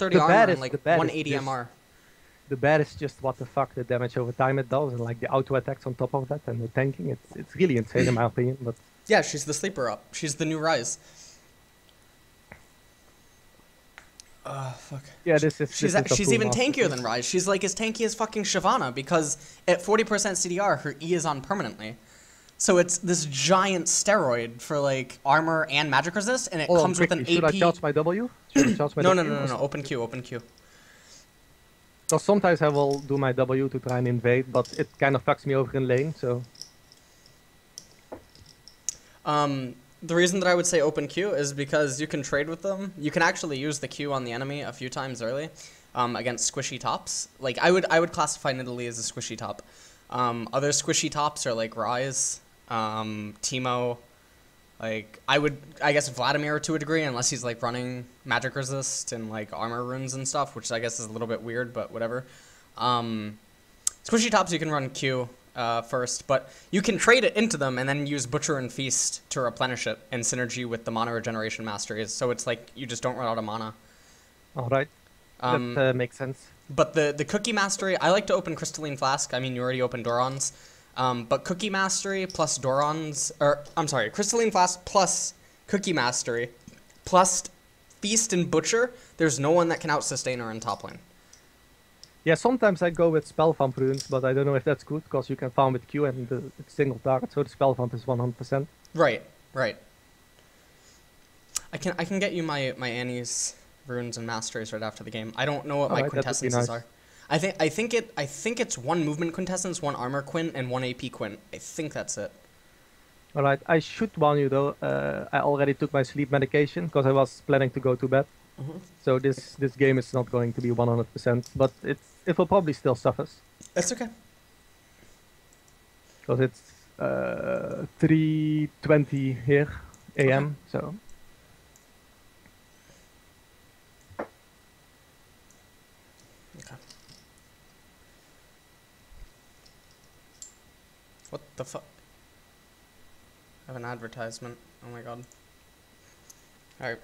130 armor and like 180 MR. The bad is just what the fuck the damage over time it does, and like the auto attacks on top of that, and the tanking. It's really insane in my opinion. But yeah, she's the sleeper up. She's the new Rise. Fuck. Yeah, she's even tankier than Rise. She's like as tanky as fucking Shyvana because at 40% CDR, her E is on permanently. So it's this giant steroid for like armor and magic resist, and it comes with an AP. Should I charge my W? Should I charge my no, W? No. Open Q. So sometimes I will do my W to try and invade, but it kind of fucks me over in lane. So. The reason that I would say open Q is because you can trade with them. You can actually use the Q on the enemy a few times early, against squishy tops. Like I would classify Nidalee as a squishy top. Other squishy tops are like Rise, Teemo, like I guess Vladimir to a degree, unless he's like running magic resist and like armor runes and stuff, which I guess is a little bit weird, but whatever. Squishy tops you can run Q first, but you can trade it into them and then use Butcher and Feast to replenish it in synergy with the mana regeneration masteries. So it's like you just don't run out of mana. All right, that makes sense. But the Cookie Mastery, I like to open Crystalline Flask. I mean, you already opened Doron's. But Cookie Mastery plus Doron's, or I'm sorry, Crystalline Flask plus Cookie Mastery plus Feast and Butcher, there's no one that can out-sustain her in top lane. Yeah, sometimes I go with Spell Vamp runes, but I don't know if that's good, because you can farm with Q and it's single target, so the Spell Vamp is 100%. Right. I can get you my Annie's runes and masteries right after the game. I don't know what my quintessences are. I think it's one movement quintessence, one armor quint, and one AP quint. I think that's it. Alright, I should warn you though, I already took my sleep medication, because I was planning to go to bed. So this game is not going to be 100%, but it will probably still suffer. That's okay. Because it's 3:20 here AM, okay. So. Okay. What the fuck? I have an advertisement. Oh my god. Alright.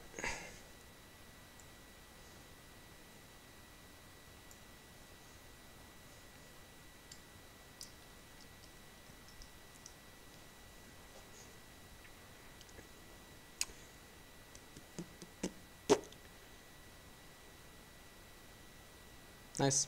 Nice.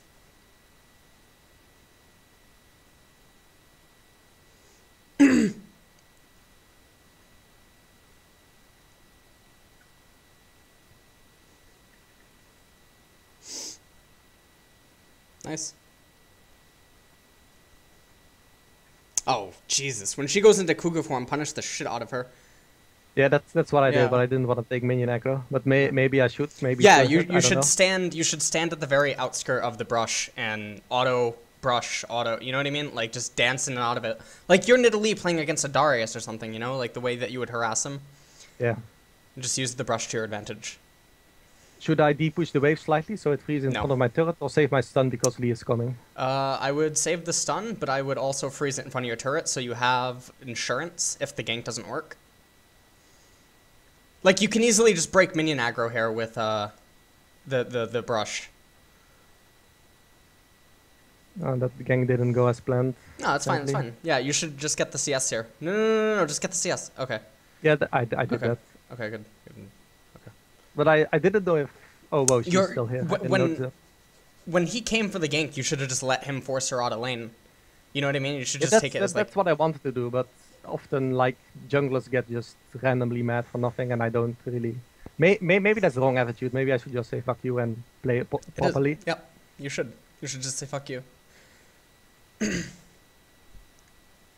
Nice. Oh, Jesus. When she goes into Cougar form, punish the shit out of her. Yeah, that's what I did, but I didn't want to take minion aggro. But maybe I should. Maybe yeah, you should stand. You should stand at the very outskirt of the brush and auto. You know what I mean? Like just dance in and out of it. Like you're Nidalee playing against a Darius or something. You know, like the way that you would harass him. Yeah. Just use the brush to your advantage. Should I de-push the wave slightly so it freezes in front of my turret, or save my stun because Lee is coming? I would save the stun, but I would also freeze it in front of your turret so you have insurance if the gank doesn't work. Like, you can easily just break minion aggro here with the brush. That gank didn't go as planned. No, it's fine, it's fine. Yeah, you should just get the CS here. No, just get the CS. Okay. Yeah, I did that. Okay, good. Okay. But I didn't know if... Oh, whoa, she's still here. When he came for the gank, you should have just let him force her out of lane. You know what I mean? You should just take it as like... That's what I wanted to do, but often, like, junglers get just randomly mad for nothing, and I don't really... Maybe that's the wrong attitude. Maybe I should just say fuck you and play it properly. Yeah, you should. You should just say fuck you.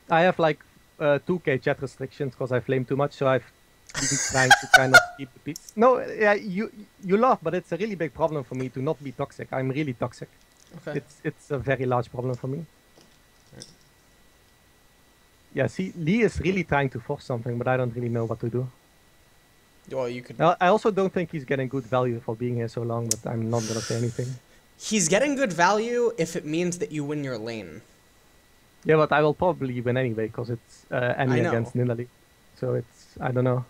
I have like 2k chat restrictions because I flame too much, so I've been trying to kind of keep the peace. No, yeah, you laugh, but it's a really big problem for me to not be toxic. I'm really toxic. Okay. It's a very large problem for me. Right. Yeah, see, Lee is really trying to force something, but I don't really know what to do. Well, you could... I also don't think he's getting good value for being here so long, but I'm not gonna say anything. He's getting good value if it means that you win your lane. Yeah, but I will probably win anyway, because it's Annie against Nidalee. So it's... I don't know.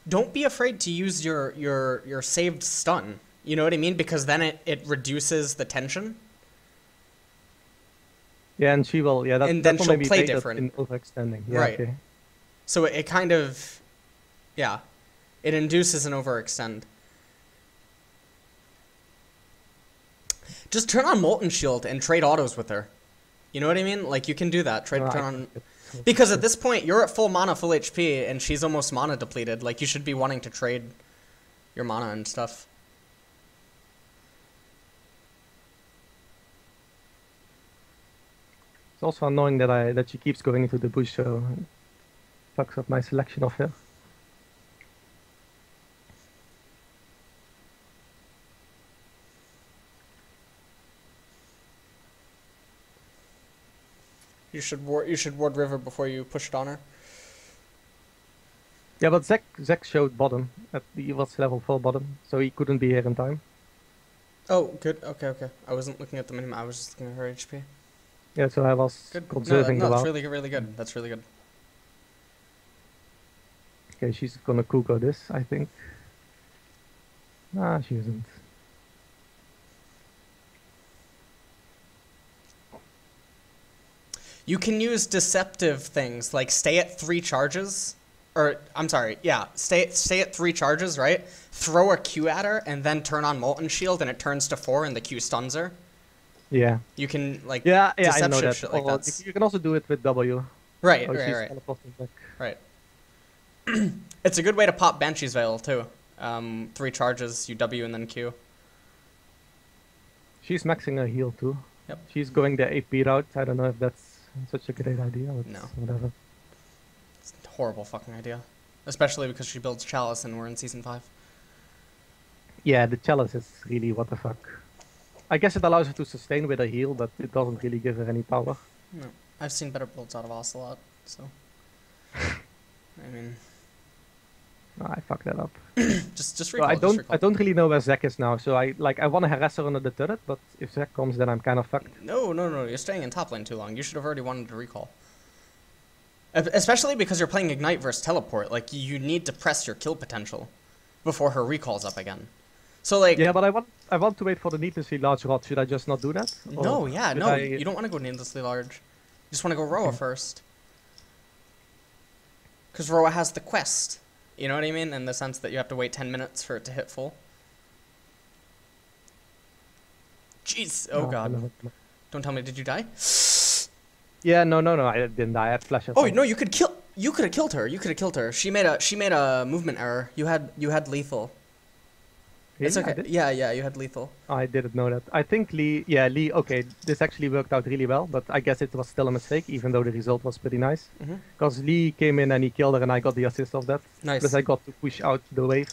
Don't be afraid to use your saved stun. You know what I mean? Because then it reduces the tension. Yeah, and she will. Yeah, And that then will she'll maybe play bait us different. in overextending. Yeah, Right. okay. So it kind of, yeah, it induces an overextend. Just turn on Molten Shield and trade autos with her. You know what I mean? Like, you can do that. Turn on... Because at this point, you're at full mana, full HP, and she's almost mana depleted. Like, you should be wanting to trade your mana and stuff. It's also annoying that she keeps going into the bush, so it fucks up my selection of her. You should ward River before you push it on her. Yeah, but Zek showed bottom. He was level 4 bottom, so he couldn't be here in time. Oh, good. Okay, okay. I wasn't looking at the minimap. I was just looking at her HP. Yeah, so I was Good. conserving No, the that's wild. really, really good. That's really good. Okay, she's gonna Kuko this, I think. Nah, she isn't. You can use deceptive things, like stay at 3 charges. Or, I'm sorry, yeah, stay at 3 charges, right? Throw a Q at her, and then turn on Molten Shield, and it turns to 4, and the Q stuns her. Yeah. You can, like, Yeah, I know that. shit like Or that. you can also do it with W. Right, Oh, she's right. teleporting back. Right. It's a good way to pop Banshee's Veil, too. 3 charges, you W and then Q. She's maxing her heal too. Yep. She's going the AP route. I don't know if that's such a great idea, but No. whatever. It's a horrible fucking idea. Especially because she builds Chalice and we're in Season 5. Yeah, the chalice is really what the fuck. I guess it allows her to sustain with a heal, but it doesn't really give her any power. No. I've seen better builds out of Ocelot, so... I mean... I fucked that up. just Well, recall, I don't really know where Zek is now, so I want to harass her under the turret, but if Zek comes, then I'm kind of fucked. No, you're staying in top lane too long. You should have already wanted to recall. Especially because you're playing Ignite versus Teleport. Like, you need to press your kill potential before her recall's up again. So, like... Yeah, but I want to wait for the needlessly large rod. Should I just not do that? No, yeah, no. You don't want to go needlessly large. You just want to go Roa first. Because Roa has the quest. You know what I mean? In the sense that you have to wait 10 minutes for it to hit full. Jeez. Oh, God. No. Don't tell me, did you die? Yeah, no, I didn't die. I had flash. Oh, no, you could have killed her. She made a movement error. You had lethal. Really? It's okay. Yeah, you had lethal. I didn't know that. I think Lee, okay, this actually worked out really well, but I guess it was still a mistake, even though the result was pretty nice. Because Lee came in and he killed her, and I got the assist of that. Nice. Plus I got to push out the wave.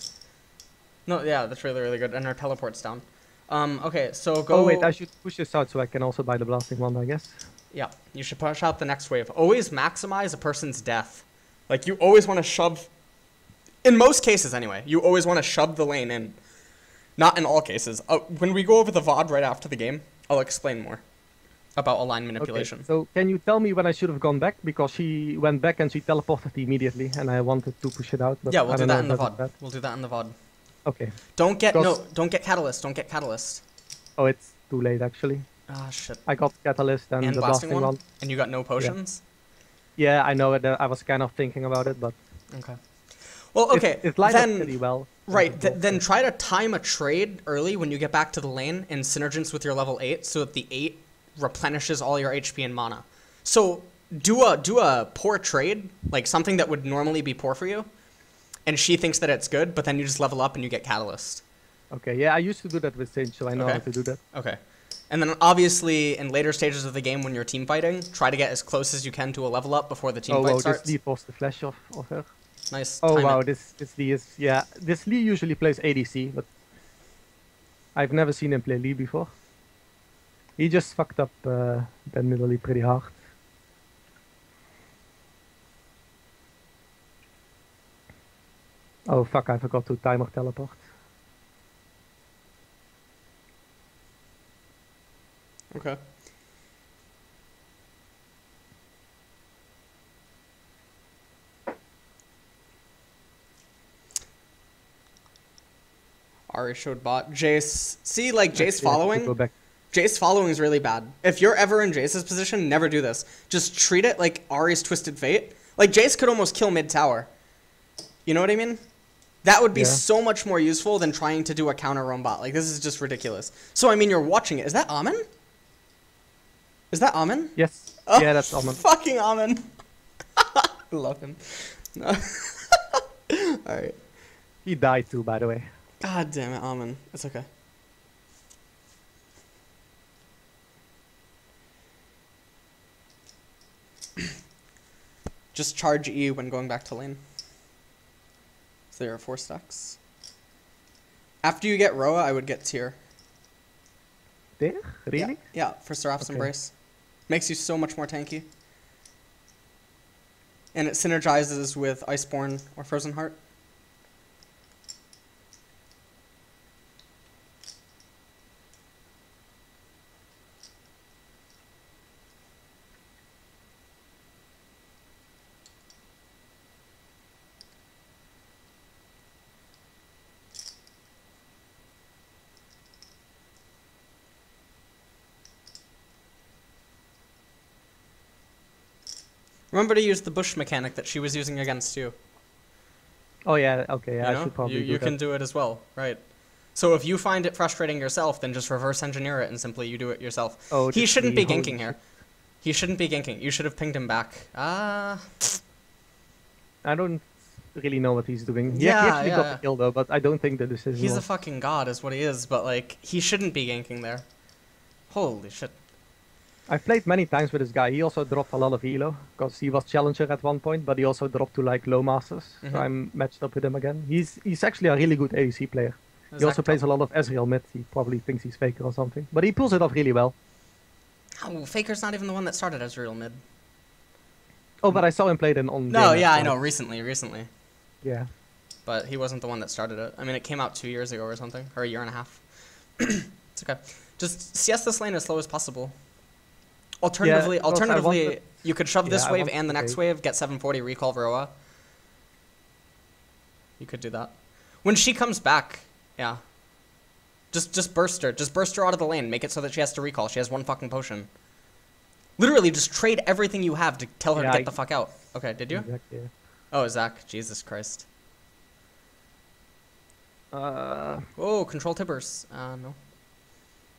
No, yeah, that's really, really good. And her teleport's down. Okay, so go... Oh, wait, I should push this out so I can also buy the blasting one, I guess. Yeah, you should push out the next wave. Always maximize a person's death. Like, you always want to shove... In most cases, anyway, you always want to shove the lane in. Not in all cases. When we go over the VOD right after the game, I'll explain more about align manipulation. Okay, so can you tell me when I should have gone back? Because she went back and she teleported immediately, and I wanted to push it out. But Yeah, we'll do that in the VOD. VOD. We'll do that in the VOD. Okay. Don't get Catalyst. Don't get Catalyst. Oh, it's too late, actually. Ah, shit. I got Catalyst and the blasting one. And you got no potions? Yeah, I know it. I was kind of thinking about it, but... Okay. Well, okay, it lined up pretty well. Right, then try to time a trade early when you get back to the lane in synergence with your level 8 so that the 8 replenishes all your HP and mana. So do a poor trade, like something that would normally be poor for you, and she thinks that it's good, but then you just level up and you get Catalyst. Okay, yeah, I used to do that with Sage, so I know how to do that. Okay. And then obviously in later stages of the game when you're team fighting, try to get as close as you can to a level up before the team fight starts. This Lee forced the flash of her. Nice. Oh wow, this Lee is, yeah, this Lee usually plays ADC, but I've never seen him play Lee before. He just fucked up Ben Middley pretty hard. Oh fuck, I forgot to timer teleport. Okay. Ari showed bot. Jace. See, like, Jace Actually, I have to following? go back. Jace following is really bad. If you're ever in Jace's position, never do this. Just treat it like Ari's Twisted Fate. Like, Jace could almost kill mid-tower. You know what I mean? That would be so much more useful than trying to do a counter roam bot. Like, this is just ridiculous. So, I mean, you're watching it. Is that Amin? Is that Amin? Yes. Oh, yeah, that's Amin. Fucking Amin. I love him. Alright. He died too, by the way. God damn it, Amin. It's okay. Just charge E when going back to lane. So there are 4 stacks. After you get Roa, I would get Tyr. There? Really? Yeah, for Seraph's Embrace. Makes you so much more tanky. And it synergizes with Iceborne or Frozen Heart. Remember to use the bush mechanic that she was using against you. Oh yeah, okay, yeah, You know? I should probably do you that. can do it as well, right? So if you find it frustrating yourself, then just reverse engineer it and simply you do it yourself. Oh, He just shouldn't be holy ganking here. He shouldn't be ganking. You should have pinged him back. I don't really know what he's doing. He Yeah, actually got yeah. the kill though, but I don't think the decision He's a was... fucking god is what he is, but like, he shouldn't be ganking there. Holy shit. I've played many times with this guy. He also dropped a lot of elo, because he was challenger at one point, but he also dropped to like low masters. So I'm matched up with him again. He's actually a really good ADC player. He also plays a lot of Ezreal mid. He probably thinks he's Faker or something. But he pulls it off really well. Oh, Faker's not even the one that started as real mid. Oh, but I saw him play it on... No, game yeah, as I know, well. recently. Yeah. But he wasn't the one that started it. I mean, it came out 2 years ago or something, or a year and a half. It's okay. Just CS this lane as slow as possible. Alternatively, because I wanted- you could shove this I wave wanted and the to next wait. wave, get 740, recall Varroa. You could do that. When she comes back, yeah. Just burst her. Just burst her out of the lane. Make it so that she has to recall. She has 1 fucking potion. Literally, just trade everything you have to tell her to get the fuck out. Okay, did you? Exactly, yeah. Oh, Zach. Jesus Christ. Uh, Oh, control Tibbers. No.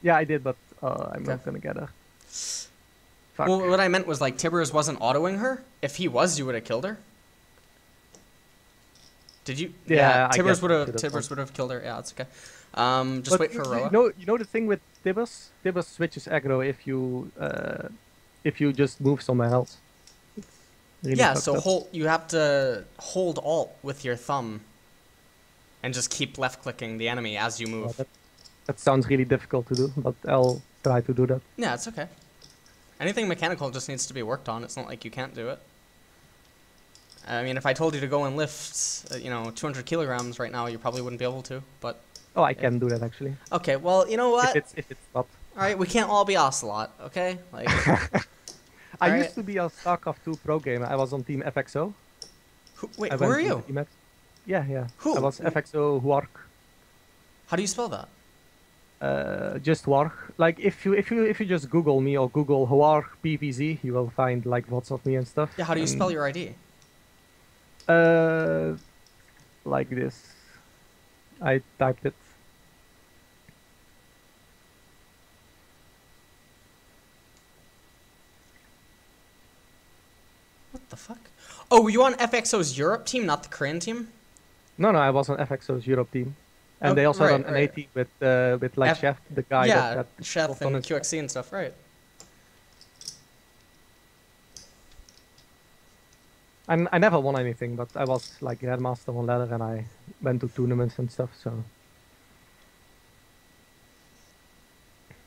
yeah, I did, but I'm not gonna get her. Fuck. Well, what I meant was, like, Tibbers wasn't autoing her. If he was, you would have killed her. Did you? Yeah, I Tibbers guess would I have. should've Tibbers done. would have killed her. Yeah, it's okay. Just But wait for Roa. you know the thing with Tibbers? Tibbers switches aggro if you just move somewhere else. It's really Yeah, fucked so up. you have to hold Alt with your thumb, and just keep left clicking the enemy as you move. That sounds really difficult to do, but I'll try to do that. Yeah, it's okay. Anything mechanical just needs to be worked on. It's not like you can't do it. I mean, if I told you to go and lift, 200 kilograms right now, you probably wouldn't be able to. But Oh, I can do that actually. okay, well, you know what? If it's not. All right, we can't all be Ocelot, okay? Like, I Alright. used to be a StarCraft 2 pro gamer. I was on Team FXO. wait, I who are went to you? the team Yeah, yeah. Who? I was FXO Wark. How do you spell that? Just Wark. Like if you just Google me or Google Wark PVZ, you will find like lots of me and stuff. Yeah, how do you And, spell your ID? like this. I typed it. What the fuck? Oh, were you on FXO's Europe team, not the Korean team? No, I was on FXO's Europe team, and Oh, they also right, run an A right. team with like Chef, the guy Yeah, that Chef was on and his- QXC and stuff, right? And I never won anything, but I was like Grandmaster on ladder, and I went to tournaments and stuff. So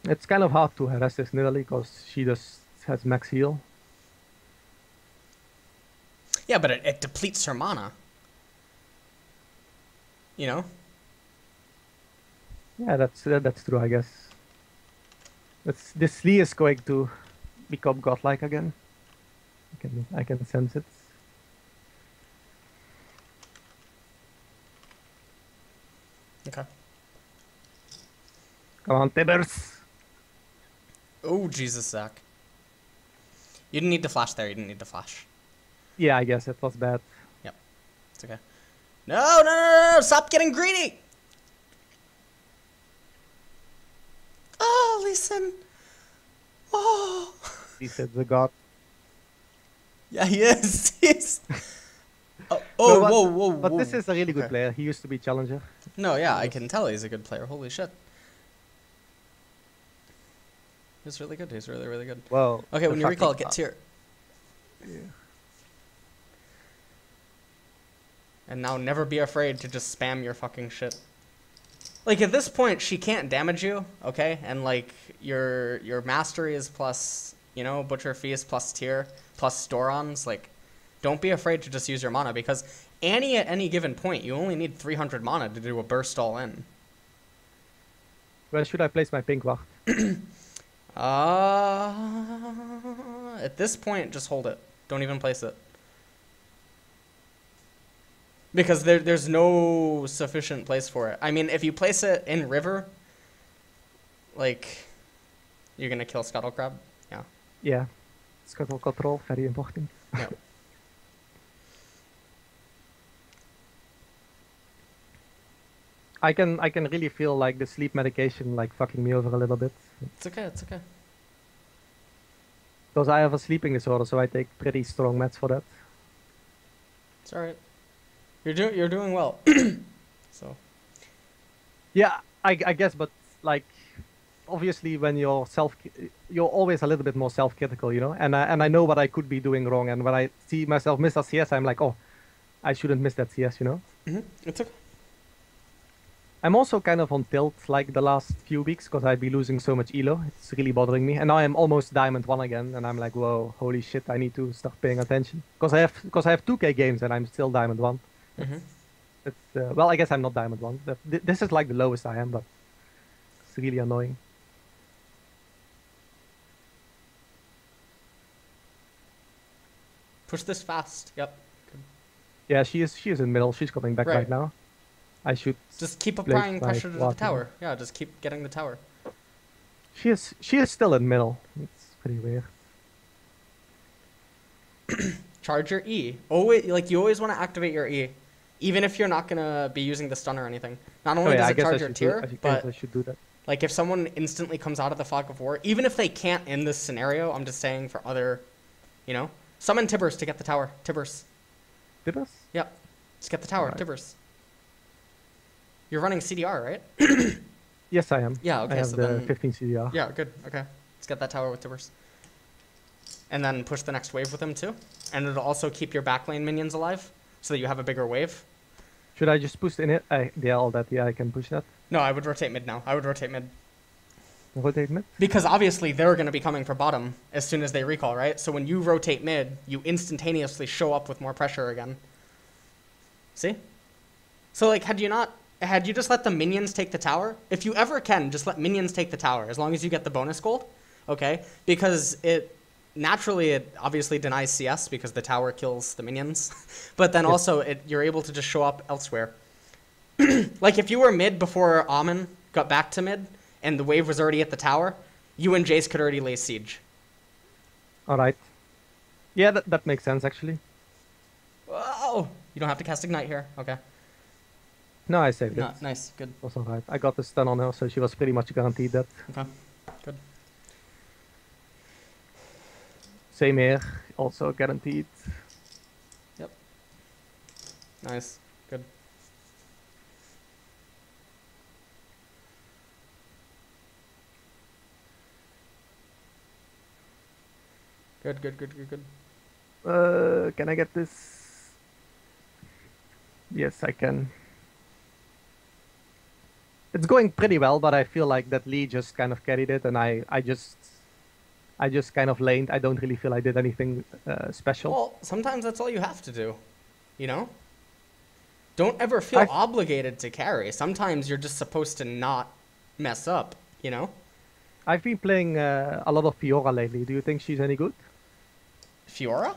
it's kind of hard to harass this Nidalee because she just has max heal. Yeah, but it depletes her mana. You know? Yeah, that's true, I guess. This Lee is going to become godlike again. I can sense it. Okay. Come on, Tibbers. Oh, Jesus, Zach. You didn't need to flash there. You didn't need to flash. Yeah, I guess it was bad. Yep. It's okay. No. Stop getting greedy. Oh, listen. Oh. He said the god. Yeah, he is. He's... Oh, No, whoa. But this is a really good player. He used to be challenger. No, yeah, I can tell he's a good player. Holy shit. He's really good. He's really, really good. Well. Okay, when you recall, get tier. Yeah. And now never be afraid to just spam your fucking shit. Like, at this point, she can't damage you, okay? And, like, your mastery is plus, you know, Butcher Feast plus tier plus Storons. Like, don't be afraid to just use your mana, because Annie at any given point, you only need 300 mana to do a burst all in. Where should I place my pink ward? At this point, just hold it. Don't even place it. Because there's no sufficient place for it. I mean, if you place it in river, like, you're gonna kill Scuttle Crab. Yeah. Yeah. Scuttle control, very important. Yeah. I can really feel like the sleep medication like fucking me over a little bit. It's okay, it's okay. Because I have a sleeping disorder, so I take pretty strong meds for that. It's alright. You're doing well. So. Yeah, I guess, but like, obviously when you're always a little bit more self-critical, you know. And I know what I could be doing wrong, and when I see myself miss a CS, I'm like, oh, I shouldn't miss that CS, you know. It's okay. I'm also kind of on tilt like the last few weeks because I've been losing so much elo. It's really bothering me. And now I'm almost Diamond 1 again, and I'm like, whoa, holy shit, I need to start paying attention. Because I have 2K games and I'm still Diamond 1. Well, I guess I'm not Diamond 1. This is like the lowest I am, but it's really annoying. Push this fast. Yep. Good. Yeah, she is in middle. She's coming back right now. I should just keep applying pressure to the tower. Yeah, just keep getting the tower. She is still in middle. It's pretty weird. Charge your E. Always, like, you always want to activate your E, even if you're not gonna be using the stun or anything. Not only does it charge your tier, but I should do that. Like, if someone instantly comes out of the fog of war, even if they can't in this scenario, I'm just saying for other, you know, summon Tibbers to get the tower. Tibbers. Tibbers? Yep. Just get the tower. Right. Tibbers. You're running CDR, right? Yes, I am. Yeah, okay. I have so the then, 15 CDR. Yeah, good. Okay. Let's get that tower with Tibbers. And then push the next wave with him, too. And it'll also keep your backlane minions alive, so that you have a bigger wave. Should I just push in it? Yeah, all that. Yeah, I can push that. No, I would rotate mid now. I would rotate mid. Rotate mid? Because obviously they're going to be coming for bottom as soon as they recall, right? So when you rotate mid, you instantaneously show up with more pressure again. See? So, like, had you just let the minions take the tower? If you ever can, just let minions take the tower, as long as you get the bonus gold, okay? Because it obviously denies CS because the tower kills the minions. But then also, you're able to just show up elsewhere. Like, if you were mid before Amun got back to mid, and the wave was already at the tower, you and Jace could already lay siege. Alright. Yeah, that makes sense, actually. Whoa! You don't have to cast Ignite here. Okay. No, I saved it. Nice, good. Was alright. I got the stun on her, so she was pretty much guaranteed that. Okay, good. Same here, also guaranteed. Yep. Nice, good. Good. Can I get this? Yes, I can. It's going pretty well, but I feel like that Lee just kind of carried it, and I just kind of laned. I don't really feel I did anything special. Well, sometimes that's all you have to do, you know? Don't ever feel obligated to carry. Sometimes you're just supposed to not mess up, you know? I've been playing a lot of Fiora lately. Do you think she's any good? Fiora?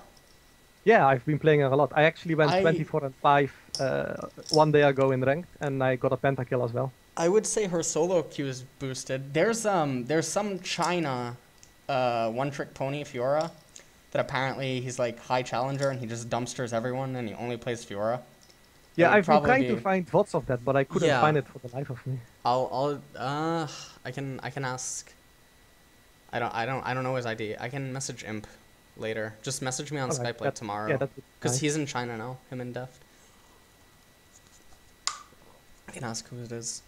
Yeah, I've been playing her a lot. I actually went 24 and 5 one day ago in ranked, and I got a pentakill as well. I would say her solo Q is boosted. There's some China one trick pony Fiora that apparently he's like high challenger and he just dumpsters everyone and he only plays Fiora. It Yeah, would I've been probably trying to be find VODs of that, but I couldn't yeah. find it for the life of me. I can ask. I don't know his ID. I can message Imp later. Just message me on Alright, Skype like tomorrow. yeah, that's Because nice. he's in China now, him and Deft. I can ask who it is.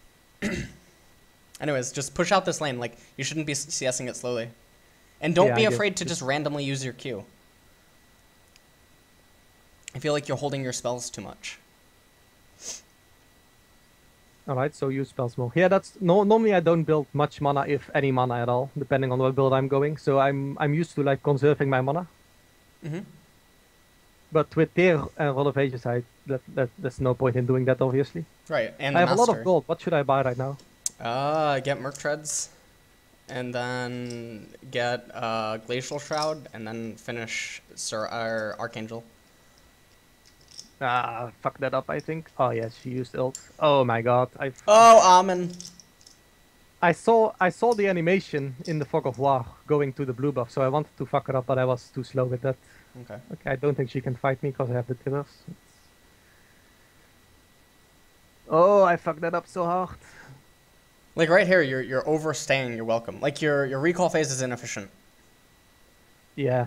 Anyways, just push out this lane. Like, you shouldn't be CSing it slowly. And don't Yeah, be I guess afraid to it's- just randomly use your Q. I feel like you're holding your spells too much. Alright, so use spells more. Yeah, that's normally I don't build much mana, if any mana at all, depending on what build I'm going. So I'm used to like conserving my mana. Mm-hmm. But with Tear and Roll of Ages, there's no point in doing that, obviously. Right, and I the have a lot of Master. gold. What should I buy right now? Get Merc Treads, and then get Glacial Shroud, and then finish Archangel. Ah, fuck that up, I think. Oh yes, she used ult. Oh my god, Oh, Amen. I saw the animation in the Fog of War going to the blue buff, so I wanted to fuck her up, but I was too slow with that. Okay. Okay, I don't think she can fight me because I have the Tibers. Oh, I fucked that up so hard. Like right here, you're overstaying your welcome. Like your recall phase is inefficient. Yeah.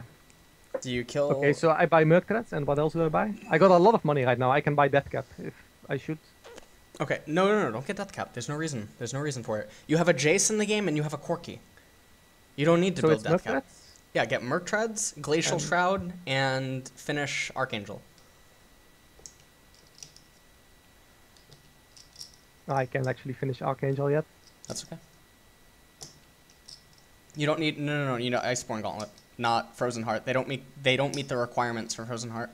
Do you kill? Okay, so I buy Merc Threads, and what else do I buy? I got a lot of money right now. I can buy Death Cap if I should. Okay, no, don't get Death Cap. There's no reason. There's no reason for it. You have a Jace in the game, and you have a Corki. You don't need to So build it's Death Merc Cap. Threads? Yeah, get Merc Treads, Glacial Shroud, and finish Archangel. I can't actually finish Archangel yet. That's okay. You don't need no. You know Iceborne Gauntlet, not Frozen Heart. They don't meet the requirements for Frozen Heart.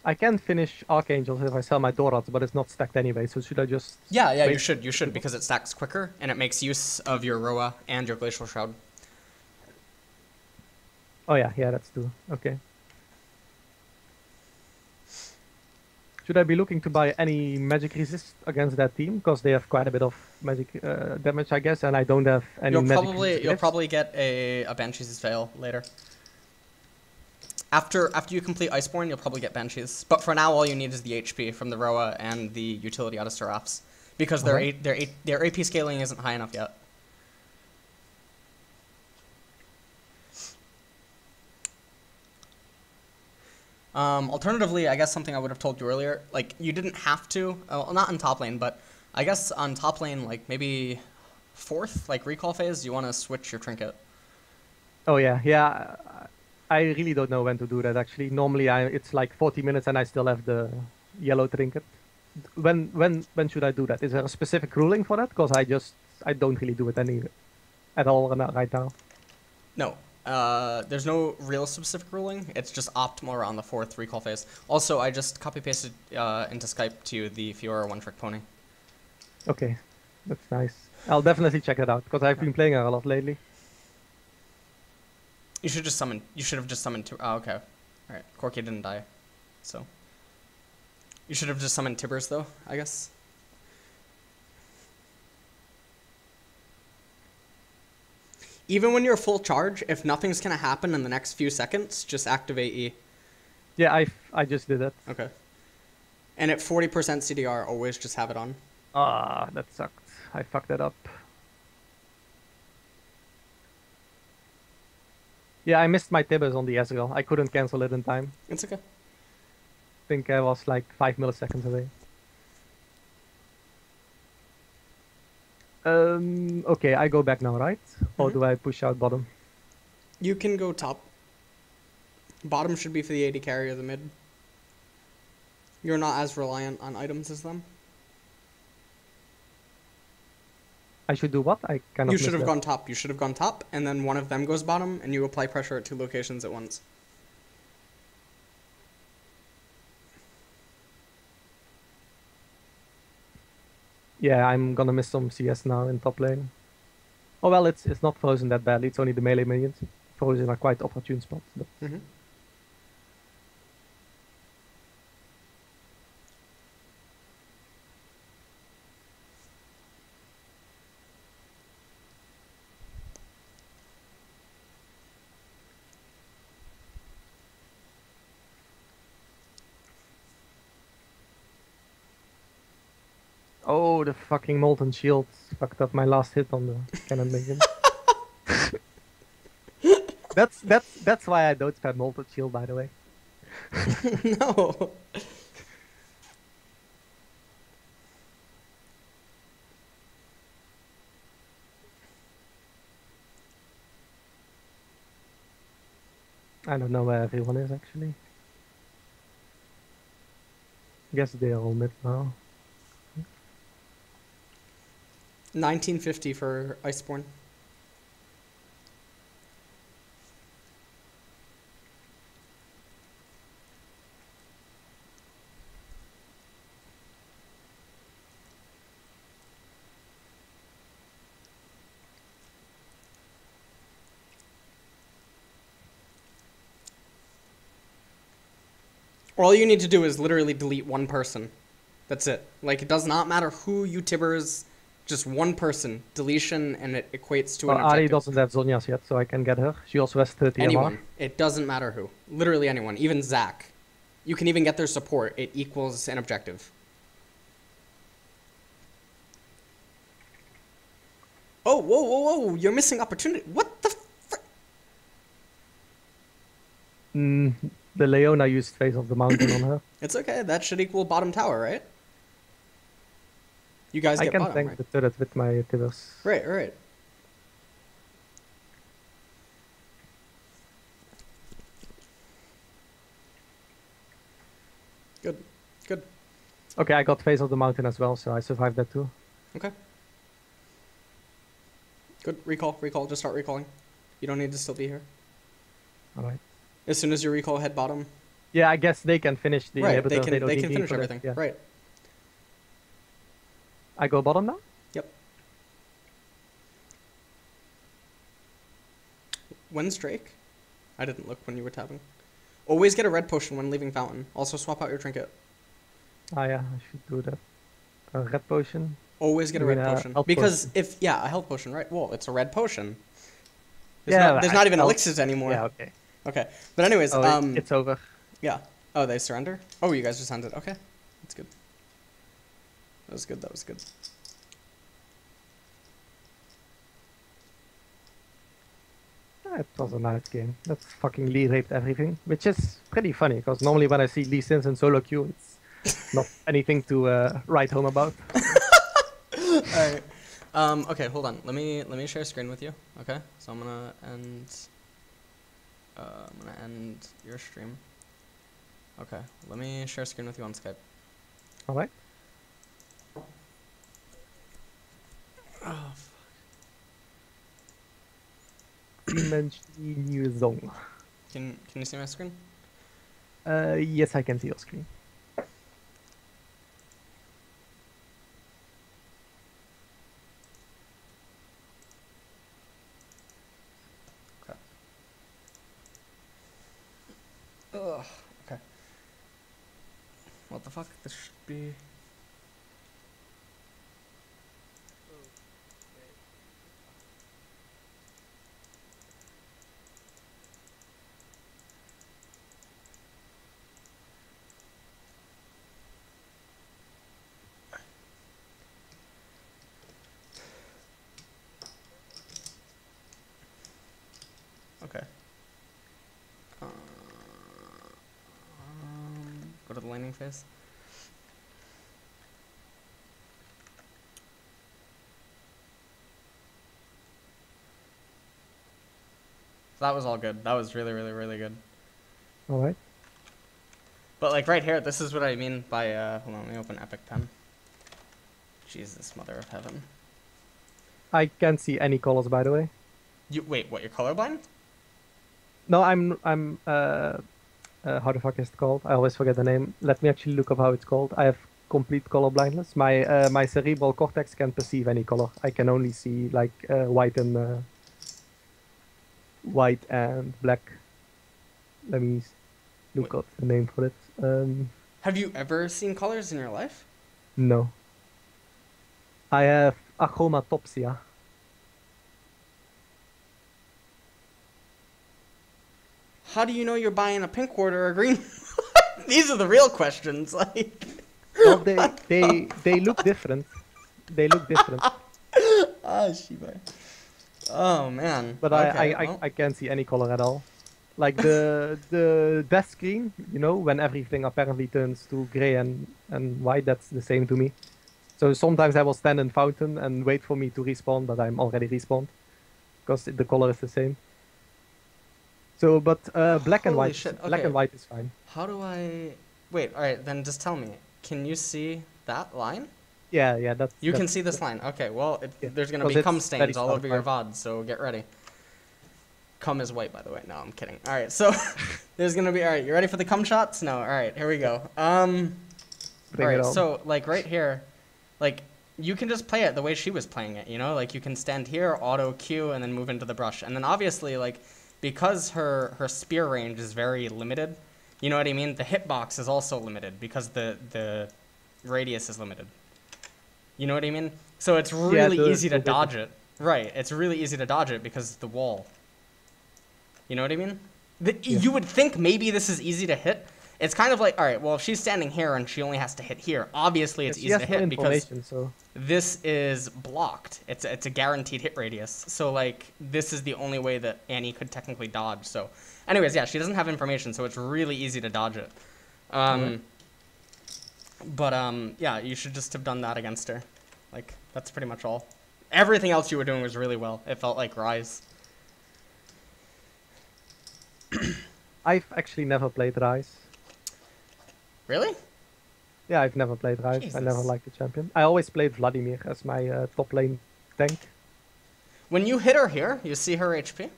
I can finish Archangels if I sell my Dorats, but it's not stacked anyway, so should I just... Yeah, wait? you should because it stacks quicker and it makes use of your Roa and your Glacial Shroud. Oh yeah, that's true. Okay. Should I be looking to buy any magic resist against that team? Because they have quite a bit of magic damage, I guess, and I don't have any magic resist You'll glyphs. probably get a Banshee's Veil later. After you complete Iceborne, you'll probably get Banshees. But for now, all you need is the HP from the Roa and the utility out of Seraphs, because their AP scaling isn't high enough yet. Alternatively, I guess something I would have told you earlier, like you didn't have to, well, not in top lane, but I guess on top lane, like maybe fourth, like recall phase, you want to switch your trinket. Oh yeah. I really don't know when to do that actually. Normally it's like 40 minutes and I still have the yellow trinket. When should I do that? Is there a specific ruling for that? Because I don't really do it at all right now. No, there's no real specific ruling. It's just optimal around the fourth recall phase. Also, I just copy pasted into Skype to you the Fiora one trick pony. Okay, that's nice. I'll definitely check it out because I've been playing her a lot lately. You should have just summoned. Oh, okay. All right. Corki didn't die, so you should have just summoned Tibbers though, I guess. Even when you're full charge, if nothing's gonna happen in the next few seconds, just activate E. Yeah, I just did that. Okay. And at 40% CDR, always just have it on. Ah, that sucked. I fucked that up. Yeah, I missed my Tibbers on the Ezreal. I couldn't cancel it in time. It's okay. I think I was like 5 milliseconds away. Okay, I go back now, right? Or do I push out bottom? You can go top. Bottom should be for the AD carry or the mid. You're not as reliant on items as them. I should do what? I kind of You should have gone top. You should have gone top, and then one of them goes bottom, and you apply pressure at two locations at once. Yeah, I'm gonna miss some CS now in top lane. Oh well, it's not frozen that badly. It's only the melee minions. Frozen are quite opportune spots. But... Oh, the fucking molten shield fucked up my last hit on the cannon begin. That's why I don't spam molten shield, by the way. No. I don't know where everyone is actually. Guess they are all mid now. 1950 for Iceborne. All you need to do is literally delete one person. That's it. Like, it does not matter who you tibbers, just one person. Deletion, and it equates to an Well, Ari objective. doesn't have Zonya's yet, so I can get her. She also has 30 Anyone. MR. It doesn't matter who. Literally anyone. Even Zach. You can even get their support. It equals an objective. Oh, whoa, whoa, whoa. You're missing opportunity. What the frick? The Leona used Face of the Mountain on her. It's okay. That should equal bottom tower, right? You guys I get can bottom, tank right? the turret with my tibbers. Right, right. Good, good. Okay, I got Face of the Mountain as well, so I survived that too. Okay. Good. Recall, recall. Just start recalling. You don't need to still be here. Alright. As soon as you recall head bottom. Yeah, I guess they can finish the Right, inhibitor. they don't can need me finish for that, everything. yeah. Right. I go bottom now? Yep. When's Drake? I didn't look when you were tapping. Always get a red potion when leaving fountain. Also swap out your trinket. Ah yeah, I should do that. A red potion. Always get a You red mean a potion. health Because potion? if, yeah, a health potion, right? Well, it's a red potion. Yeah, There's not even I'll- elixirs anymore. Yeah, okay. Okay. But anyways, Oh, it's over. yeah. Oh, they surrender? Oh, you guys just ended. Okay. That's good. That was good, that was good. It was a nice game. That's fucking Lee raped everything, which is pretty funny because normally when I see Lee Sins in solo queue, it's not anything to write home about. Alright. Okay, hold on. Let me share screen with you. Okay? So I'm gonna end your stream. Okay. Let me share screen with you on Skype. All right. Oh, New zone. can you see my screen? Yes, I can see your screen. Okay. Ugh. Okay. What the fuck? This should be. Okay. Go to the landing phase. That was all good. That was really, really, really good. All right. But like right here, this is what I mean by hold on, let me open Epic Pen. Jesus, mother of heaven. I can't see any colors, by the way. You wait, what? You're colorblind? No, I'm how the fuck is it called? I always forget the name. Let me actually look up how it's called. I have complete color blindness. My cerebral cortex can't perceive any color. I can only see like white and black. Let me look up the name for it. Have you ever seen colors in your life? No. I have achromatopsia. How do you know you're buying a pink ward or a green? These are the real questions. Like, Well, they look different. they look different. Oh, Shiba. Oh man. But Okay, well. I can't see any color at all. Like the death screen, you know, when everything apparently turns to gray and white, that's the same to me. So sometimes I will stand in fountain and wait for me to respawn, but I'm already respawned because the color is the same. So, but black and Holy white, shit. black Okay. and white is fine. How do I? Wait. All right. Then just tell me. Can you see that line? Yeah, yeah, You can that's see this line. Okay. Well, yeah, there's gonna 'cause be it's cum very stains all over your satisfying. VOD, so get ready. Cum is white, by the way. No, I'm kidding. All right. So there's gonna be. All right. You ready for the cum shots? No. All right. Here we go. All Bring it right. on. So like right here, like you can just play it the way she was playing it. You know, like you can stand here, auto Q, and then move into the brush, and then obviously like because her spear range is very limited. You know what I mean? The hitbox is also limited because the radius is limited. You know what I mean? So it's Yeah, really easy to the width. dodge it. Right. It's really easy to dodge it because of the wall. You know what I mean? Yeah. You would think maybe this is easy to hit. It's kind of like, all right, well, if she's standing here and she only has to hit here, obviously it's She easy has to no hit because information, so this is blocked. It's a guaranteed hit radius. So, like, this is the only way that Annie could technically dodge. So, anyways, yeah, she doesn't have information, so it's really easy to dodge it. But, yeah, you should just have done that against her. Like, that's pretty much all. Everything else you were doing was really well. It felt like Rise. I've actually never played Rise. Really? Yeah, I've never played Rise. I never Jesus. liked the champion. I always played Vladimir as my top lane tank. When you hit her here, you see her HP?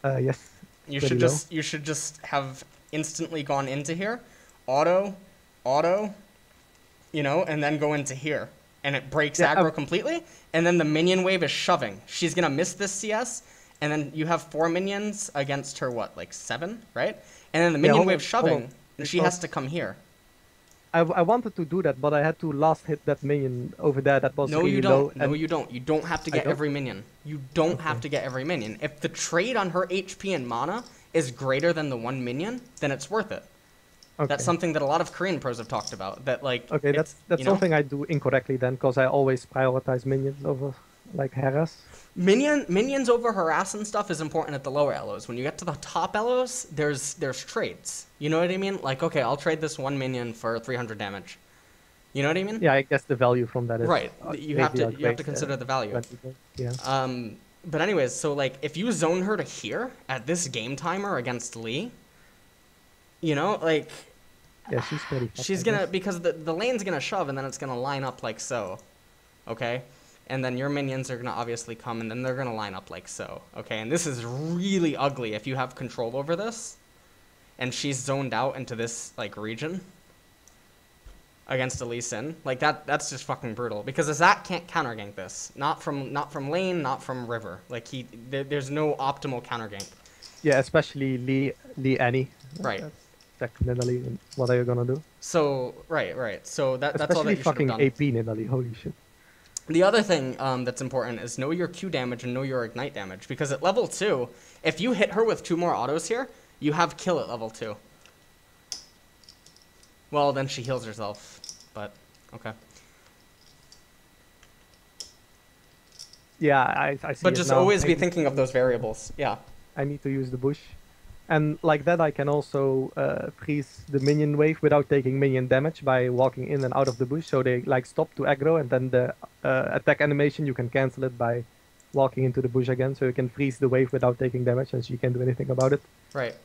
Yes. You pretty should just have instantly gone into here, auto, you know, and then go into here, and it breaks Yeah, aggro completely. And then the minion wave is shoving. She's gonna miss this CS, and then you have 4 minions against her what, like 7, right? And then the minion hold wave on, shoving, and she has because- to come here. I wanted to do that, but I had to last hit that minion over there that was No, really you low. don't. No, you don't. You don't have to get don't? every minion. You don't have to get every minion. If the trade on her HP and mana is greater than the 1 minion, then it's worth it. Okay. That's something that a lot of Korean pros have talked about. That like. Okay, it's, that's you know, something I do incorrectly then, because I always prioritize minions over like harass. Minions over harass and stuff is important at the lower elos. When you get to the top elos, there's trades. You know what I mean? Like, okay, I'll trade this 1 minion for 300 damage. You know what I mean? Yeah, I guess the value from that is Right. You have to outweighs consider the value. 20 gold. Yeah. But anyways, so like if you zone her to here at this game timer against Lee, you know, like Yeah, she's pretty fast, she's I gonna guess. because the lane's gonna shove and then it's gonna line up like so. Okay? And then your minions are gonna obviously come and then they're gonna line up like so. Okay, and this is really ugly if you have control over this and she's zoned out into this like region against a Lee Sin. Like that's just fucking brutal. Because Azat can't counter gank this. Not from lane, not from river. Like there's no optimal counter gank. Yeah, especially Lee Annie. Right. That's Nidalee. What are you gonna do? So right. So that's all Especially that you should have fucking done. AP Nidalee. Holy shit. The other thing that's important is know your Q damage and know your ignite damage. Because at level 2, if you hit her with 2 more autos here, you have kill at level 2. Well, then she heals herself. But, okay. Yeah, I see. But it just now. always be thinking of those variables. Yeah. I need to use the bush. And like that, I can also freeze the minion wave without taking minion damage by walking in and out of the bush. So they like stop to aggro, and then the attack animation, you can cancel it by walking into the bush again. So you can freeze the wave without taking damage, and she can't do anything about it. Right.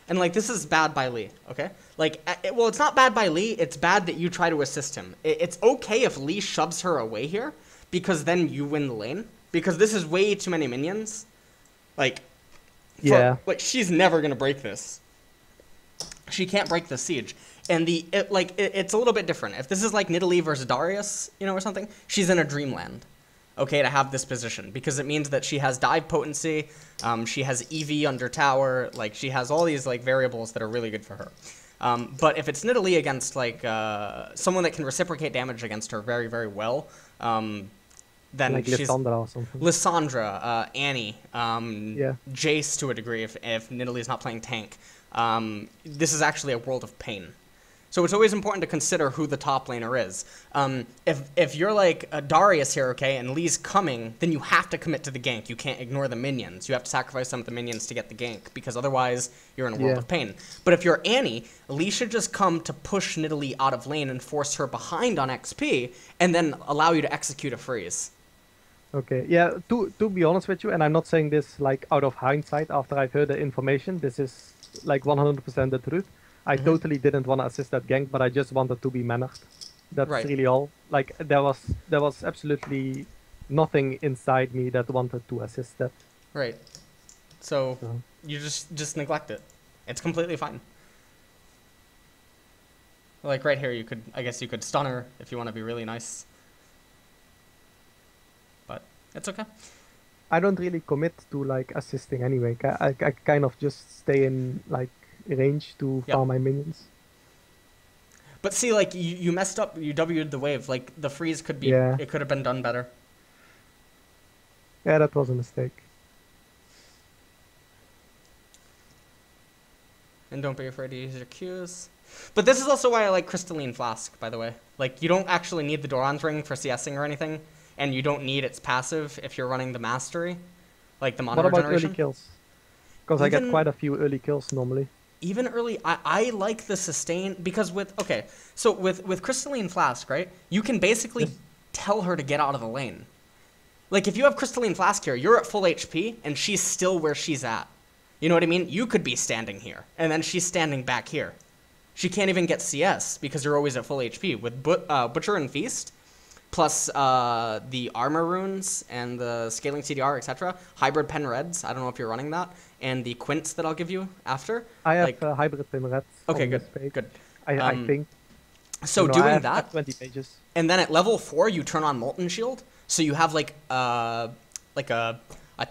And, like, this is bad by Lee, okay? Like, well, it's not bad by Lee. It's bad that you try to assist him. It's okay if Lee shoves her away here, because then you win the lane. Because this is way too many minions. Like, Yeah. Like, she's never going to break this. She can't break the siege. And it's a little bit different. If this is, like, Nidalee versus Darius, you know, or something, she's in a dreamland. Okay, to have this position, because it means that she has dive potency, she has EV under tower, like she has all these like variables that are really good for her. But if it's Nidalee against like someone that can reciprocate damage against her very, very well, then Like she's Lissandra or something. Lissandra, Annie, Yeah. Jace to a degree if Nidalee is not playing tank. This is actually a world of pain. So it's always important to consider who the top laner is. If you're like a Darius here, okay, and Lee's coming, then you have to commit to the gank. You can't ignore the minions. You have to sacrifice some of the minions to get the gank, because otherwise you're in a world of pain. But if you're Annie, Lee should just come to push Nidalee out of lane and force her behind on XP, and then allow you to execute a freeze. Okay, yeah, to be honest with you, and I'm not saying this like out of hindsight after I've heard the information, this is like 100% the truth. I totally didn't want to assist that gank, but I just wanted to be mannered. That's really all. Like there was absolutely nothing inside me that wanted to assist that. Right. So you just neglect it. It's completely fine. Like right here, I guess you could stun her if you want to be really nice. But it's okay. I don't really commit to like assisting anyway. I kind of just stay in like range to farm my minions. But see, like you messed up. You W'd the wave. Like the freeze could be. It could have been done better. Yeah, that was a mistake. And don't be afraid to use your Qs. But this is also why I like Crystalline Flask, by the way. Like, you don't actually need the Doran's Ring for CSing or anything, and you don't need its passive if you're running the Mastery, like the Monitor What about generation. early kills? Because I get quite a few early kills normally. Even early, I like the sustain, because with Crystalline Flask, right, you can basically tell her to get out of the lane. Like, if you have Crystalline Flask here, you're at full HP, and she's still where she's at. You know what I mean? You could be standing here, and then she's standing back here. She can't even get CS because you're always at full HP. With Butcher and Feast, plus the armor runes and the scaling CDR, etc. Hybrid pen reds. I don't know if you're running that, and the quints that I'll give you after. I have hybrid pen reds. Okay, good. I think. So doing that, 20 pages. And then at level 4, you turn on Molten Shield, so you have like a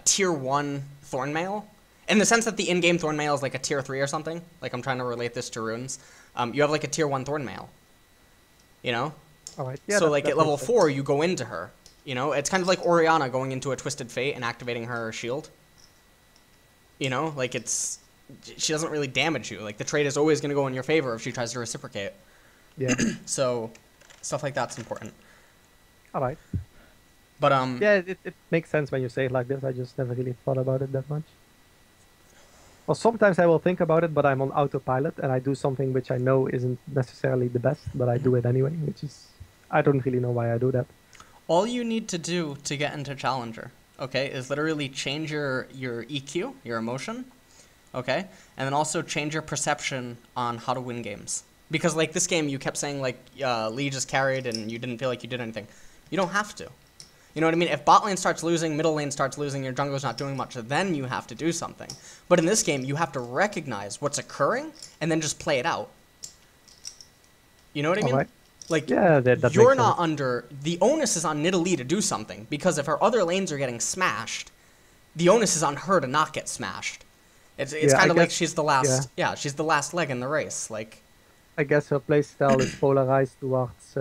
tier 1 Thornmail. In the sense that the in-game Thornmail is like a tier 3 or something. Like, I'm trying to relate this to runes. You have like a tier 1 Thornmail. You know? Alright. Yeah, so like at level 4, you go into her. You know? It's kind of like Orianna going into a Twisted Fate and activating her shield. You know? Like, she doesn't really damage you. Like, the trade is always going to go in your favor if she tries to reciprocate. Yeah. So, stuff like that's important. Alright. But, yeah, it makes sense when you say it like this. I just never really thought about it that much. Well, sometimes I will think about it, but I'm on autopilot, and I do something which I know isn't necessarily the best, but I do it anyway, which is... I don't really know why I do that. All you need to do to get into Challenger, okay, is literally change your EQ, your emotion, okay? And then also change your perception on how to win games. Because, like, this game, you kept saying, like, Lee just carried and you didn't feel like you did anything. You don't have to. You know what I mean? If bot lane starts losing, middle lane starts losing, your jungler's not doing much, then you have to do something. But in this game, you have to recognize what's occurring and then just play it out. You know what I mean? Right. Like, yeah, that you're not under... The onus is on Nidalee to do something, because if her other lanes are getting smashed, the onus is on her to not get smashed. It's kind of like she's the last... Yeah, she's the last leg in the race. Like, I guess her playstyle is polarized towards...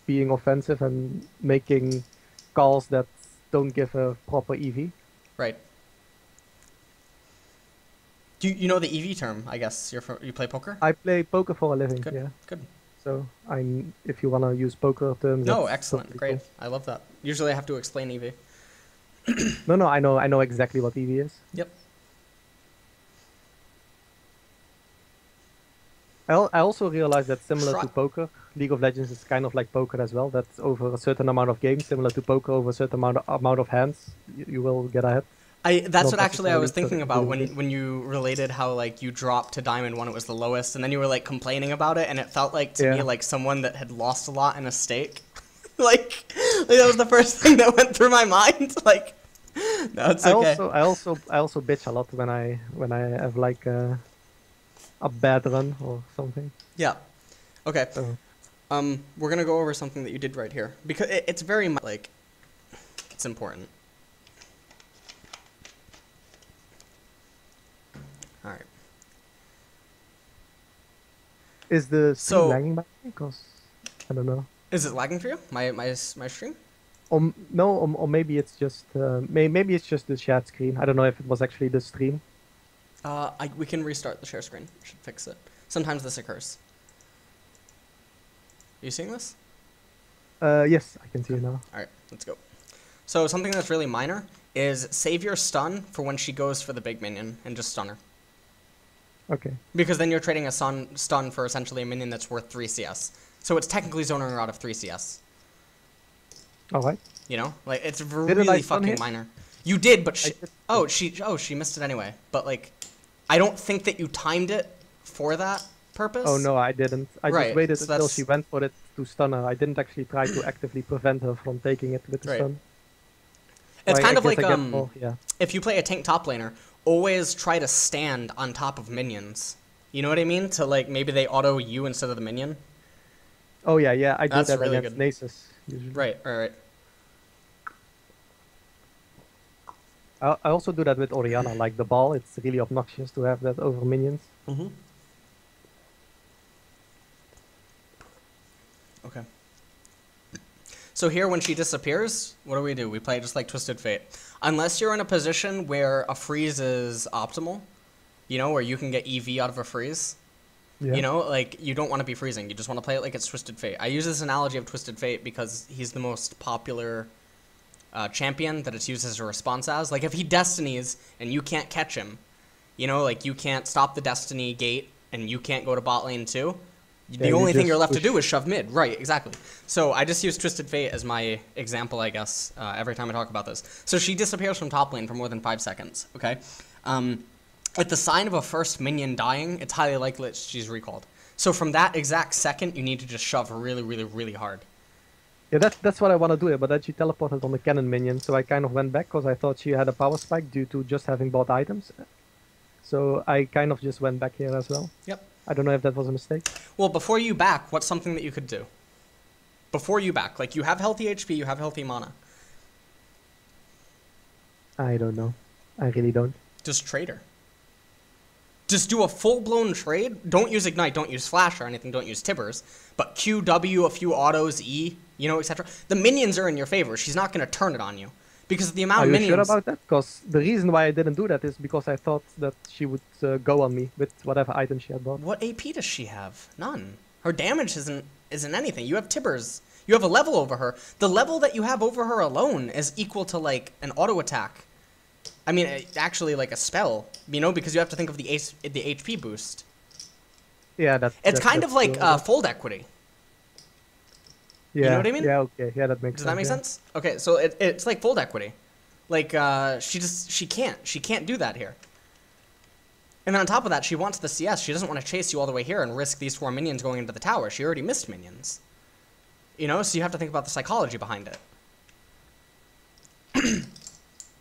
being offensive and making calls that don't give a proper EV. Right. Do you know the EV term? I guess you play poker. I play poker for a living. Good. Yeah. Good. So if you want to use poker terms. No, excellent, totally great. cool. I love that. Usually I have to explain EV. No, I know exactly what EV is. Yep. I also realized that similar to poker, League of Legends is kind of like poker as well. That's over a certain amount of games, similar to poker, over a certain amount of hands, you will get ahead. That's what actually I was thinking about when you related how like you dropped to Diamond when it was the lowest, and then you were like complaining about it, and it felt like to me like someone that had lost a lot in a stake. like that was the first thing that went through my mind. Like, no, it's okay. I also bitch a lot when I have like a bad run or something. Yeah. Okay. We're gonna go over something that you did right here because it's very much like it's important. All right. Is the stream lagging by me? Because I don't know. Is it lagging for you? My stream? No, or maybe it's just maybe it's just the shared screen. I don't know if it was actually the stream. We can restart the share screen. Should fix it. sometimes this occurs. Are you seeing this? Yes, I can see it now. All right, let's go. So something that's really minor is save your stun for when she goes for the big minion and just stun her. Okay. Because then you're trading a stun for essentially a minion that's worth 3 CS. So it's technically zoning her out of 3 CS. Alright. You know? Like, it's really fucking minor. You did, but she missed it anyway. But, like, I don't think that you timed it for that purpose. Oh, no, I didn't. I just waited so until she went for it to stun her. I didn't actually try to actively prevent her from taking it with the stun. It's kind of like, if you play a tank top laner, always try to stand on top of minions. You know what I mean? To, like, maybe they auto you instead of the minion. Oh, yeah, I do that really against Nasus, usually. Right. I also do that with Orianna, like the ball. It's really obnoxious to have that over minions. Mm-hmm. Okay. So here, when she disappears, what do? We play just like Twisted Fate. Unless you're in a position where a freeze is optimal, you know, where you can get EV out of a freeze. Yeah. You know, like, you don't want to be freezing. You just want to play it like it's Twisted Fate. I use this analogy of Twisted Fate because he's the most popular champion that it's used as a response as. Like, if he Destinies and you can't catch him, you know, like, you can't stop the Destiny gate and you can't go to bot lane too, the only thing you're left to do is shove mid. Right, exactly. So I just use Twisted Fate as my example, I guess, every time I talk about this. So she disappears from top lane for more than 5 seconds, okay? At the sign of a first minion dying, it's highly likely that she's recalled. So from that exact second, you need to just shove really, really, really hard. Yeah, that's what I want to do, but then she teleported on the cannon minion, so I kind of went back because I thought she had a power spike due to just having bought items. So I kind of just went back here as well. Yep. I don't know if that was a mistake. Well, before you back, what's something that you could do? Before you back, like, you have healthy HP, you have healthy mana. I don't know. I really don't. Just trade her. Just do a full-blown trade. Don't use Ignite, don't use Flash or anything, don't use Tibbers. But Q, W, a few autos, E, you know, etc. The minions are in your favor. She's not going to turn it on you. Because of the amount of minions... Are you sure about that? Because the reason why I didn't do that is because I thought that she would go on me with whatever item she had bought. What AP does she have? None. Her damage isn't anything. You have Tibbers. You have a level over her. The level that you have over her alone is equal to, like, an auto attack. I mean, actually, like a spell, you know, because you have to think of the HP boost. Yeah, it's kind of like fold equity. Yeah, you know what I mean? Yeah, okay, yeah, that makes sense. Does that make sense? Okay, so it's like fold equity. Like, she can't do that here. And then on top of that, she wants the CS. She doesn't want to chase you all the way here and risk these 4 minions going into the tower. She already missed minions. You know, so you have to think about the psychology behind it.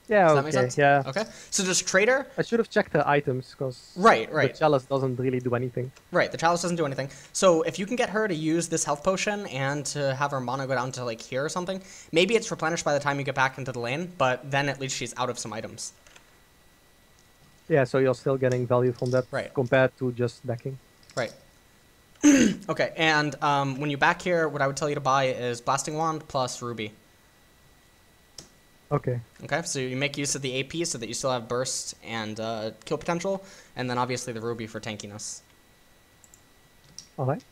Yeah, Does that make sense? Yeah. Okay. So just trade her. I should have checked her items because right. the chalice doesn't really do anything. Right, the chalice doesn't do anything. So if you can get her to use this health potion and to have her mana go down to like here or something, maybe it's replenished by the time you get back into the lane, but then at least she's out of some items. Yeah, so you're still getting value from that compared to just backing. Right. Okay, and when you back here, what I would tell you to buy is Blasting Wand plus Ruby. Okay. Okay, so you make use of the AP so that you still have burst and kill potential, and then obviously the Ruby for tankiness. Alright.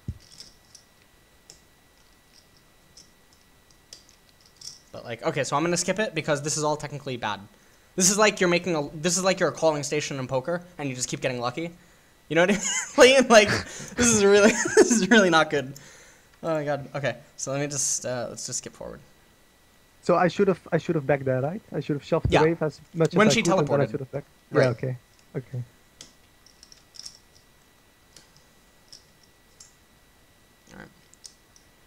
But like, okay, so I'm gonna skip it because this is all technically bad. This is like you're a calling station in poker and you just keep getting lucky. You know what I mean? Like, this is really not good. Oh my god. Okay, so let me just let's just skip forward. So I should have backed there, right? I should have shoved the wave as much as I could. When she teleported. I should have backed. Right. Yeah, okay. Okay. Alright.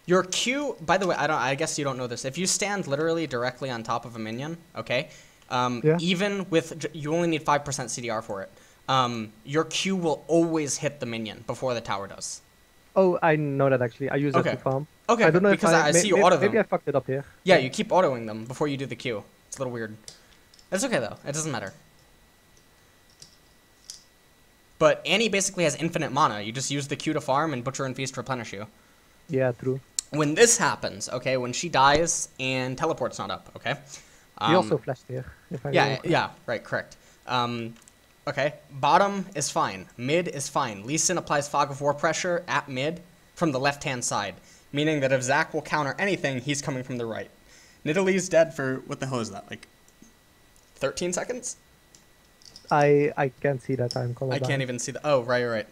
Your Q, by the way, I guess you don't know this. If you stand literally directly on top of a minion, okay? Even with, you only need 5% CDR for it. Your Q will always hit the minion before the tower does. Oh, I know that actually. I use it to farm. Okay, I don't know because I see you auto them. Maybe I fucked it up here. Yeah, you keep autoing them before you do the Q. It's a little weird. It's okay though. It doesn't matter. But Annie basically has infinite mana. You just use the Q to farm and Butcher and Feast replenish you. Yeah, true. When this happens, okay, when she dies and teleport's not up, okay? He also flashed here. If I yeah, right, correct. Okay, bottom is fine. Mid is fine. Lee Sin applies Fog of War pressure at mid from the left-hand side, meaning that if Zac will counter anything, he's coming from the right. Nidalee's dead for, what the hell is that, like 13 seconds? I can't see that I'm colorblind. I can't even see the, oh, right.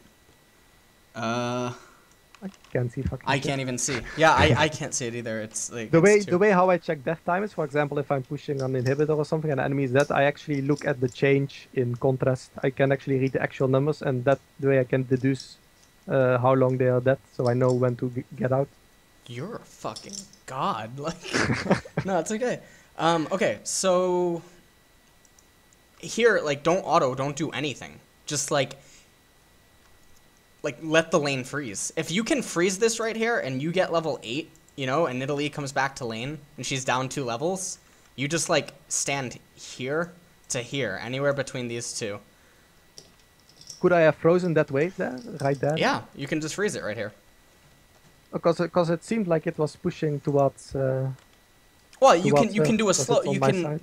I can't see fucking I shit. can't even see. Yeah, I can't see it either. It's like The way how I check death time is, for example, if I'm pushing an inhibitor or something and the enemy is dead, I actually look at the change in contrast. I can actually read the actual numbers, and that the way I can deduce how long they are dead, so I know when to get out. You're a fucking god. Like, no, it's okay. Okay, so here, like, don't do anything. Just like let the lane freeze. If you can freeze this right here and you get level 8, you know, and Nidalee comes back to lane and she's down 2 levels, you just like stand here to here, anywhere between these two. Could I have frozen that wave there, right there? Yeah, you can just freeze it right here. Because it seemed like it was pushing towards. Well, you can do a slow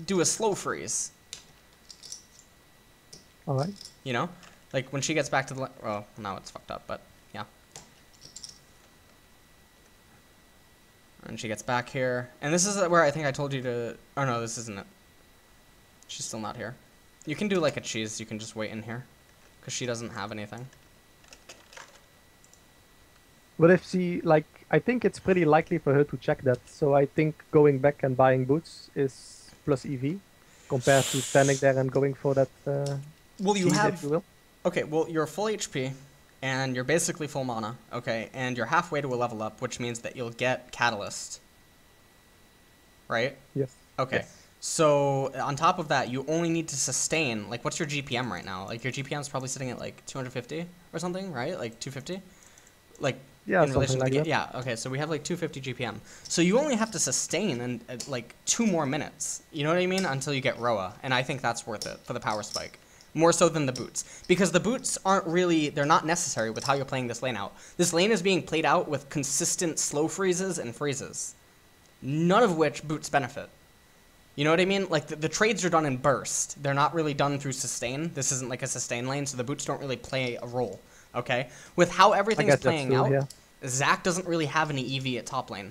do a slow freeze. All right. You know, like when she gets back to the well, now it's fucked up, but yeah. And she gets back here, and this is where I think I told you to. Oh no, this isn't it. She's still not here. You can do like a cheese. You can just wait in here, because she doesn't have anything. But if she, like, I think it's pretty likely for her to check that. So I think going back and buying boots is plus EV compared to standing there and going for that. Well, you cheese, have. if you will. Okay, well, you're full HP, and you're basically full mana. Okay, and you're halfway to a level up, which means that you'll get Catalyst. Right? Yes. Okay. Yes. So on top of that, you only need to sustain. Like, what's your GPM right now? Like, your GPM is probably sitting at like 250 or something, right? Like 250. Like. Yeah, in relation something to like that. yeah, okay, so we have like 250 GPM. So you only have to sustain and like 2 more minutes. You know what I mean? Until you get Roa, and I think that's worth it for the power spike. More so than the boots. Because the boots aren't really, they're not necessary with how you're playing this lane out. This lane is being played out with consistent slow freezes and freezes. None of which boots benefit. You know what I mean? Like the trades are done in burst. They're not really done through sustain. This isn't like a sustain lane, so the boots don't really play a role. Okay, with how everything's playing out, yeah. Zac doesn't really have any EV at top lane.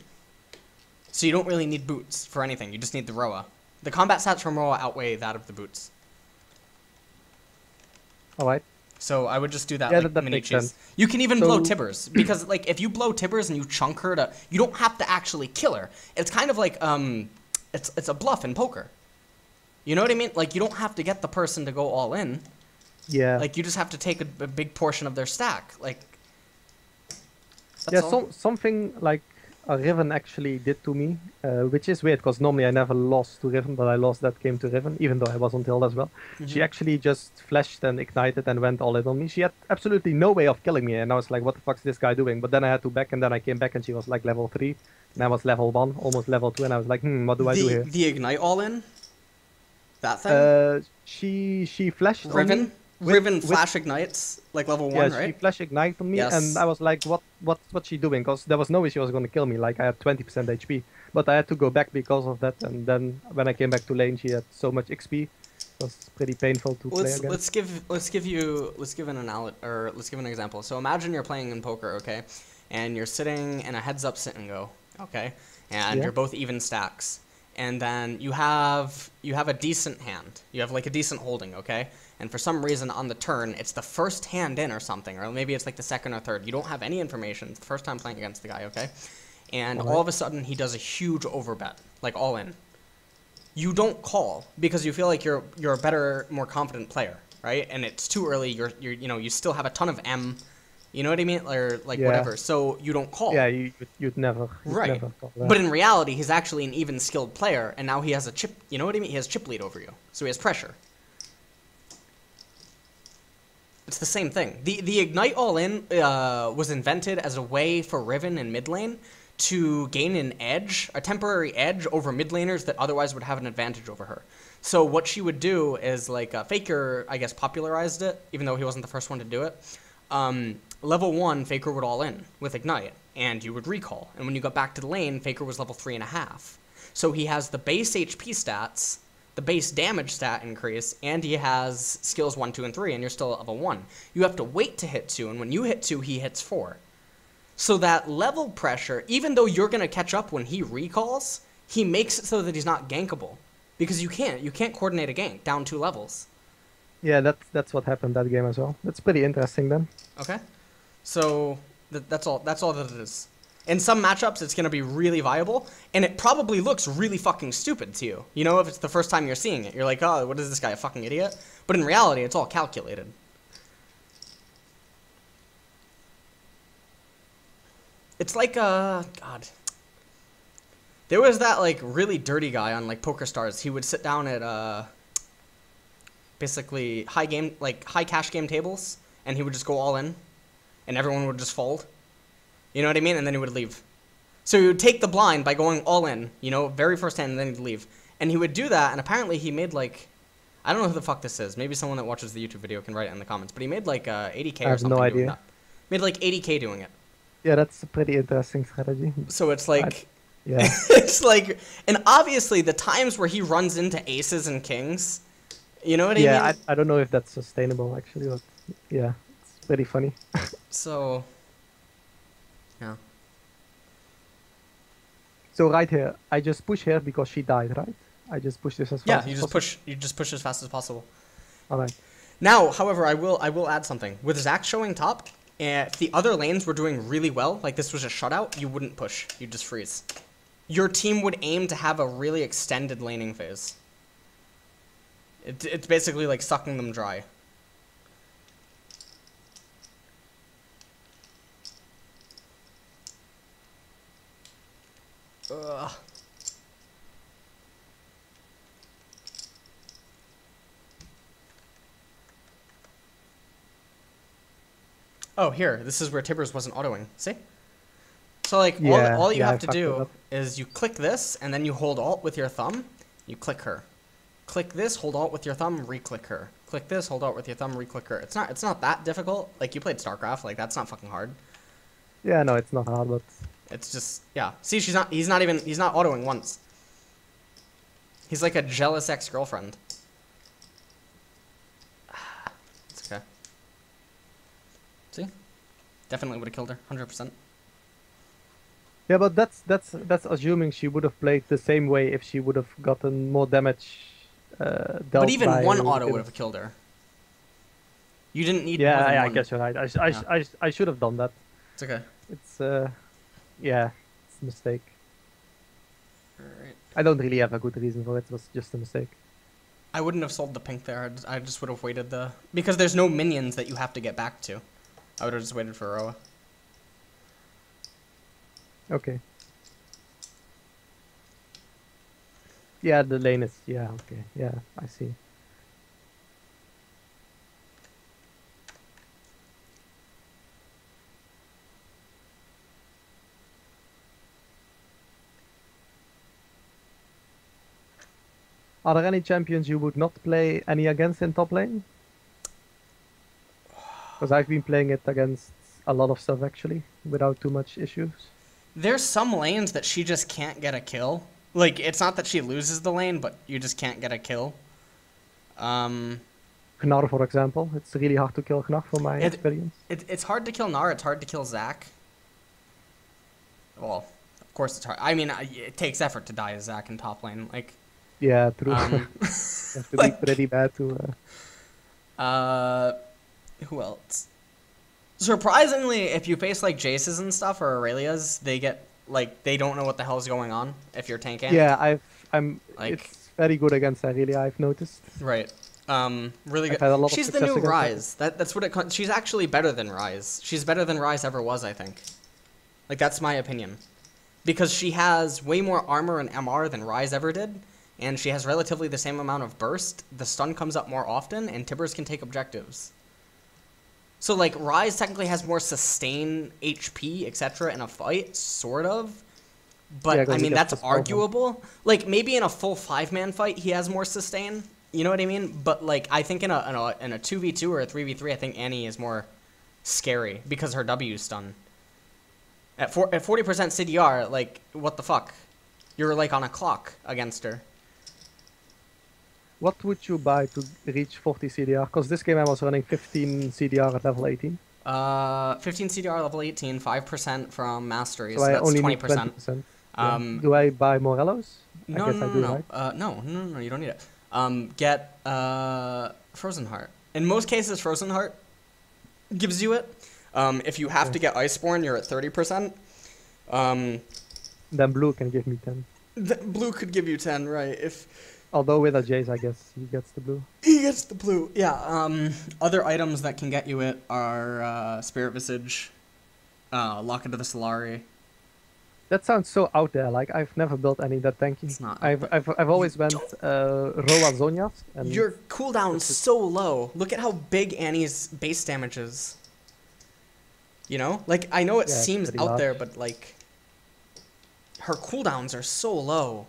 So you don't really need boots for anything. You just need the Roa. The combat stats from Roa outweigh that of the boots. Alright. So I would just do that, yeah, like, that mini makes cheese. sense. You can even blow Tibbers. Because, like, if you blow Tibbers and you chunk her to... You don't have to actually kill her. It's kind of like, it's a bluff in poker. You know what I mean? Like, you don't have to get the person to go all in. Yeah. Like, you just have to take a big portion of their stack. Like, yeah, something like a Riven actually did to me, which is weird, because normally I never lost to Riven, but I lost that game to Riven, even though I was on tilt as well. Mm-hmm. She actually just flashed and ignited and went all in on me. She had absolutely no way of killing me, and I was like, what the fuck's this guy doing? But then I had to back, and then I came back, and she was like level 3, and I was level 1, almost level 2, and I was like, what do I do here? The ignite all in? That thing? She flashed Riven? on me. Riven flash ignites, like level 1, right? Yeah, she flash ignite on me, yes. And I was like, what's she doing? Because there was no way she was going to kill me, like I had 20% HP. But I had to go back because of that, and then when I came back to lane, she had so much XP. It was pretty painful to play again. Let's give an example. So imagine you're playing in poker, okay? And you're sitting in a heads up sit and go, okay? And you're both even stacks. And then you have a decent hand. You have like a decent holding, okay? And for some reason on the turn, it's the first hand in or something, or maybe it's like the second or third. You don't have any information. It's the first time playing against the guy, okay? And all of a sudden, he does a huge overbet, like all in. You don't call because you feel like you're a better, more confident player, right? And it's too early. You still have a ton of M. You know what I mean? Or like whatever. So you don't call. Yeah, you'd never. Right. Never call that. But in reality, he's actually an even skilled player, and now he has a chip. You know what I mean? He has chip lead over you, so he has pressure. It's the same thing. The ignite all in was invented as a way for Riven in mid lane to gain an edge, a temporary edge over mid laners that otherwise would have an advantage over her. So what she would do is, like, Faker, I guess, popularized it, even though he wasn't the first one to do it. Level 1, Faker would all in with ignite, and you would recall. And when you got back to the lane, Faker was level 3.5. So he has the base HP stats the base damage stat increase, and he has skills 1, 2, and 3, and you're still at level 1. You have to wait to hit 2, and when you hit 2, he hits 4. So that level pressure, even though you're going to catch up when he recalls, he makes it so that he's not gankable. Because you can't coordinate a gank down 2 levels. Yeah, that's what happened that game as well. That's pretty interesting then. Okay. So that's all that it is. In some matchups, it's going to be really viable, and it probably looks really fucking stupid to you. You know, if it's the first time you're seeing it, you're like, oh, what is this guy, a fucking idiot? But in reality, it's all calculated. It's like, God. There was that, like, really dirty guy on, like, Poker Stars. He would sit down at, basically high cash game tables, and he would just go all in, and everyone would just fold. You know what I mean? And then he would leave. So he would take the blind by going all in, you know, very first hand, and then he'd leave. And he would do that, and apparently he made, like, I don't know who the fuck this is. Maybe someone that watches the YouTube video can write it in the comments. But he made, like, 80K or something no doing idea. that. Made, like, 80K doing it. Yeah, that's a pretty interesting strategy. So it's like... Yeah. It's like... And obviously, the times where he runs into aces and kings, you know what I mean? Yeah, I don't know if that's sustainable, actually, but yeah, it's pretty funny. So... Yeah. So right here, I just push here because she died, right? I just push this as fast as possible. You just push as fast as possible. Alright. Now, however, I will add something. With Zach showing top, if the other lanes were doing really well, like this was a shutout, you wouldn't push. You'd just freeze. Your team would aim to have a really extended laning phase. It's basically like sucking them dry. Ugh. Oh, here. This is where Tibbers wasn't autoing. See? So, like, all you have to do is you click this, and then you hold Alt with your thumb. You click her. Click this, hold Alt with your thumb, re-click her. Click this, hold Alt with your thumb, re-click her. It's not that difficult. Like, you played StarCraft. Like, that's not fucking hard. Yeah, no, it's not hard, but... It's just, yeah. See, he's not autoing once. He's like a jealous ex-girlfriend. It's okay. See? Definitely would have killed her, 100%. Yeah, but that's assuming she would have played the same way if she would have gotten more damage dealt. But even one auto would have killed her. You didn't need more than I one. guess you're right. I should have done that. It's okay. It's yeah, it's a mistake. Alright. I don't really have a good reason for it. It was just a mistake. I wouldn't have sold the pink there. I just would have waited because there's no minions that you have to get back to. I would have just waited for Roa. Okay. Yeah, the lane is... Yeah, okay. Yeah, I see. Are there any champions you would not play any against in top lane? Because I've been playing it against a lot of stuff, actually, without too much issues. There's some lanes that she just can't get a kill. Like, it's not that she loses the lane, but you just can't get a kill. Gnar, for example. It's really hard to kill Gnar, from my experience. It's hard to kill Gnar. It's hard to kill Zac. Well, of course it's hard. I mean, it takes effort to die as Zac in top lane. Like... Yeah, true. You have to be pretty bad to... Who else? Surprisingly, if you face like Jaces and stuff or Aurelias, they get like they don't know what the hell's going on if you're tanking. Yeah, I'm like, it's very good against Aurelia, I've noticed. Right. Really good. She's the new Ryze. That's what it. She's actually better than Ryze. She's better than Ryze ever was, I think. Like that's my opinion, because she has way more armor and MR than Ryze ever did, and she has relatively the same amount of burst. The stun comes up more often, and Tibbers can take objectives. So, like, Ryze technically has more sustain, HP, etc. in a fight, sort of. But, yeah, I mean, that's arguable. Like, maybe in a full 5-man fight, he has more sustain. You know what I mean? But, like, I think in a 2v2 or a 3v3, I think Annie is more scary because her W is stun. At 40% CDR, like, what the fuck? You're, like, on a clock against her. What would you buy to reach 40 CDR? Because this game I was running 15 CDR at level 18. 15 CDR level 18, 5% from mastery, So so I that's only 20%. need 20%. Yeah. Um, Do I buy Morellos? no, I guess no, I no, do, no. right? No, you don't need it. Get Frozen Heart. In most cases, Frozen Heart gives you it. If you have to get Iceborne, you're at 30%. Then blue can give me 10. The blue could give you 10, right? If Although with a Jace, I guess he gets the blue. he gets the blue, yeah. Other items that can get you it are Spirit Visage, Locket of the Solari. That sounds so out there. Like I've never built any that tanky. It's not. I've always went Roa Zonias. And Your cooldown's so low. Look at how big Annie's base damage is. You know, like I know it Yeah, it's seems pretty out large. there, but like her cooldowns are so low.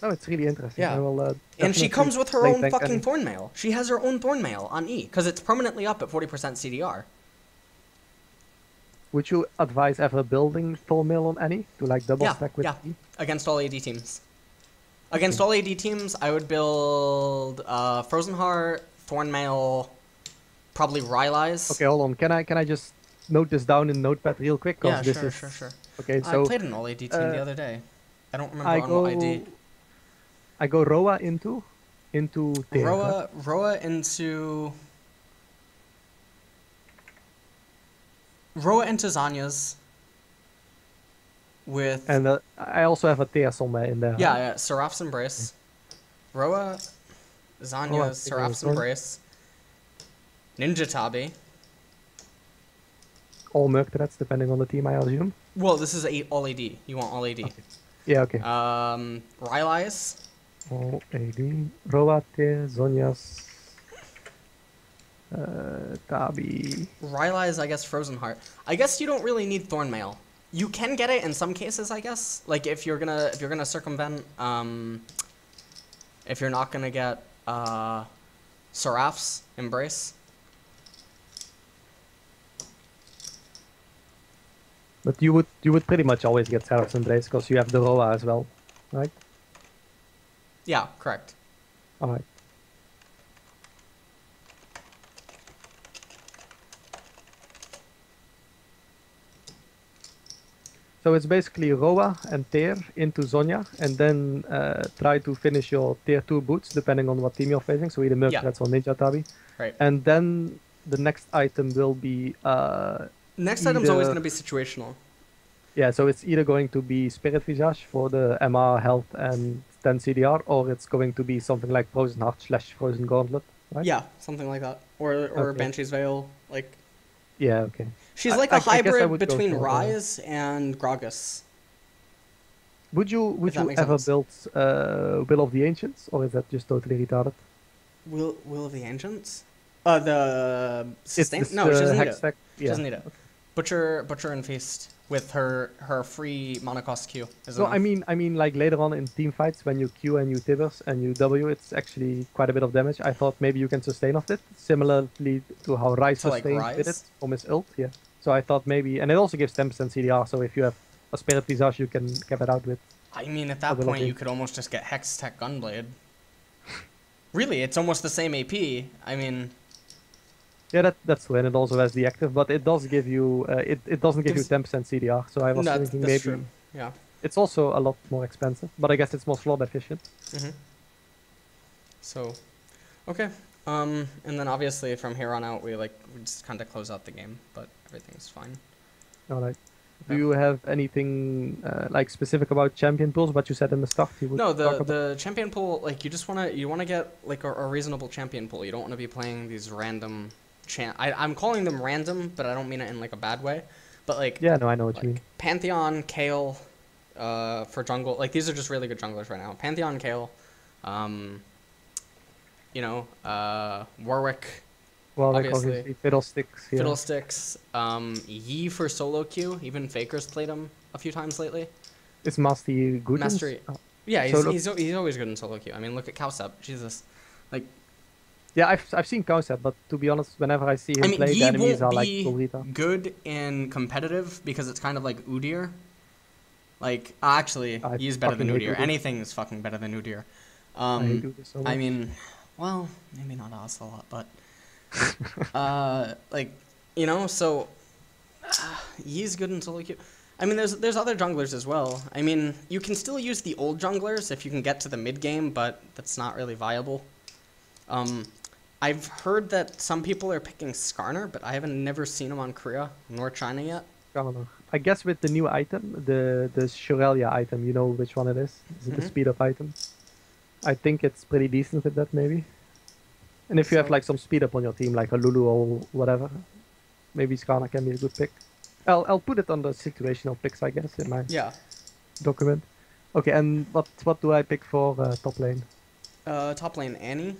No, it's really interesting. Yeah. I will, And she definitely comes with her play own tank fucking Annie. Thornmail. She has her own Thornmail on E, because it's permanently up at 40% CDR. Would you advise ever building Thornmail on any to like double Yeah, stack with yeah. E? Against all AD teams. Against all AD teams, I would build Frozen Heart, Thornmail, probably Rylai's. Okay, hold on. Can I just note this down in Notepad real quick? 'Cause Yeah, this sure, is... sure. Okay, so I played an all AD team the other day. I don't remember I on go what ID. I go Roa into Tear, huh? Roa into Zanya's with And I also have a Tear somewhere in there. yeah, Seraph's Embrace. Roa, Zanya's, Seraph's Ozone. Embrace. Ninja Tabi. All Merc threats depending on the team, I assume. Well, this is all AD. You want all AD. Okay. Yeah, okay. Rylai's. All AD. Roa, Tear, Zonias, Tabi. Rylai's, I guess, Frozen Heart. I guess you don't really need Thornmail. You can get it in some cases, I guess. Like if you're gonna circumvent, if you're not gonna get Seraph's Embrace. But you would pretty much always get Seraph's Embrace because you have the Roa as well, right? Yeah, correct. Alright. So it's basically Roa and Tear into Zonya, and then try to finish your Tier 2 boots, depending on what team you're facing, so either Merc Yeah. Threats or Ninja Tabi. Right. And then the next item will be... Next item's always either- gonna be situational. yeah, so it's either going to be Spirit Visage for the MR, health, and 10 CDR, or it's going to be something like Frozen Heart / Frozen Gauntlet, right? Yeah, something like that. Or Okay. Banshee's Veil. Like Yeah, okay. she's I- like I a guess I hybrid would go between for, Rise and Gragas. Would you that makes ever sense. build Will of the Ancients, or is that just totally retarded? Will of the Ancients? The sustain? It's No, she doesn't need hex it. stack. She Yeah. doesn't need it. Butcher and Feast with her free monocost Q. Is No, enough. I mean, like later on in team fights when you Q and you Tibbers and you W, it's actually quite a bit of damage. I thought maybe you can sustain off it, similarly to how Rise To, like, sustained with Rise? it from his ult. Yeah. So I thought maybe, and it also gives 10% CDR. So if you have a Spirit Visage, you can cap it out with. I mean, at that Will of point, the- you could almost just get Hex Tech Gunblade. Really, it's almost the same AP. I mean, Yeah, that's true, and it also has the active, but it does give you, it doesn't give you Gives- 10% CDR. So I was thinking that's maybe true. Yeah. it's also a lot more expensive, but I guess it's more slot efficient. Mm-hmm. So, okay. And then obviously from here on out, we just kind of close out the game, but everything's fine. All right. Do Yeah. you have anything like specific about champion pools? What you said in the start, you would No, talk about? the champion pool, like you just wanna get like a reasonable champion pool. You don't want to be playing these random I'm calling them random, but I don't mean it in like a bad way. But like Yeah, no, I know what you mean. Pantheon, Kale, for jungle. Like these are just really good junglers right now. Pantheon, Kale, Warwick, Well, like obviously. obviously Fiddlesticks. Yeah. Fiddlesticks, Yi for solo queue. Even Faker's played him a few times lately. Is Mastery good? Mastery. Oh. Yeah, Solo- he's always good in solo queue. I mean, look at Cowsep. Jesus. Like, Yeah, I've seen concept, but to be honest, whenever I see him I mean, play, Yi the enemies are won't like be full retard. good in competitive because it's kind of like Udyr. Like, actually, I Yi's better than fucking hate Udyr. Udyr. Anything is fucking better than Udyr. I hate Udyr so much. I mean, well, maybe not Ocelot, but like, you know, so he's good in solo queue. I mean, there's other junglers as well. I mean, you can still use the old junglers if you can get to the mid game, but that's not really viable. I've heard that some people are picking Skarner, but I haven't never seen him on Korea nor China yet. Skarner. I guess with the new item, the Shorelia item, you know which one it is? Is it the speed up item? I think it's pretty decent with that, maybe. And if you have like some speed up on your team, like a Lulu or whatever, maybe Skarner can be a good pick. I'll put it on the situational picks, I guess, in my document. Okay, and what do I pick for top lane? Top lane Annie.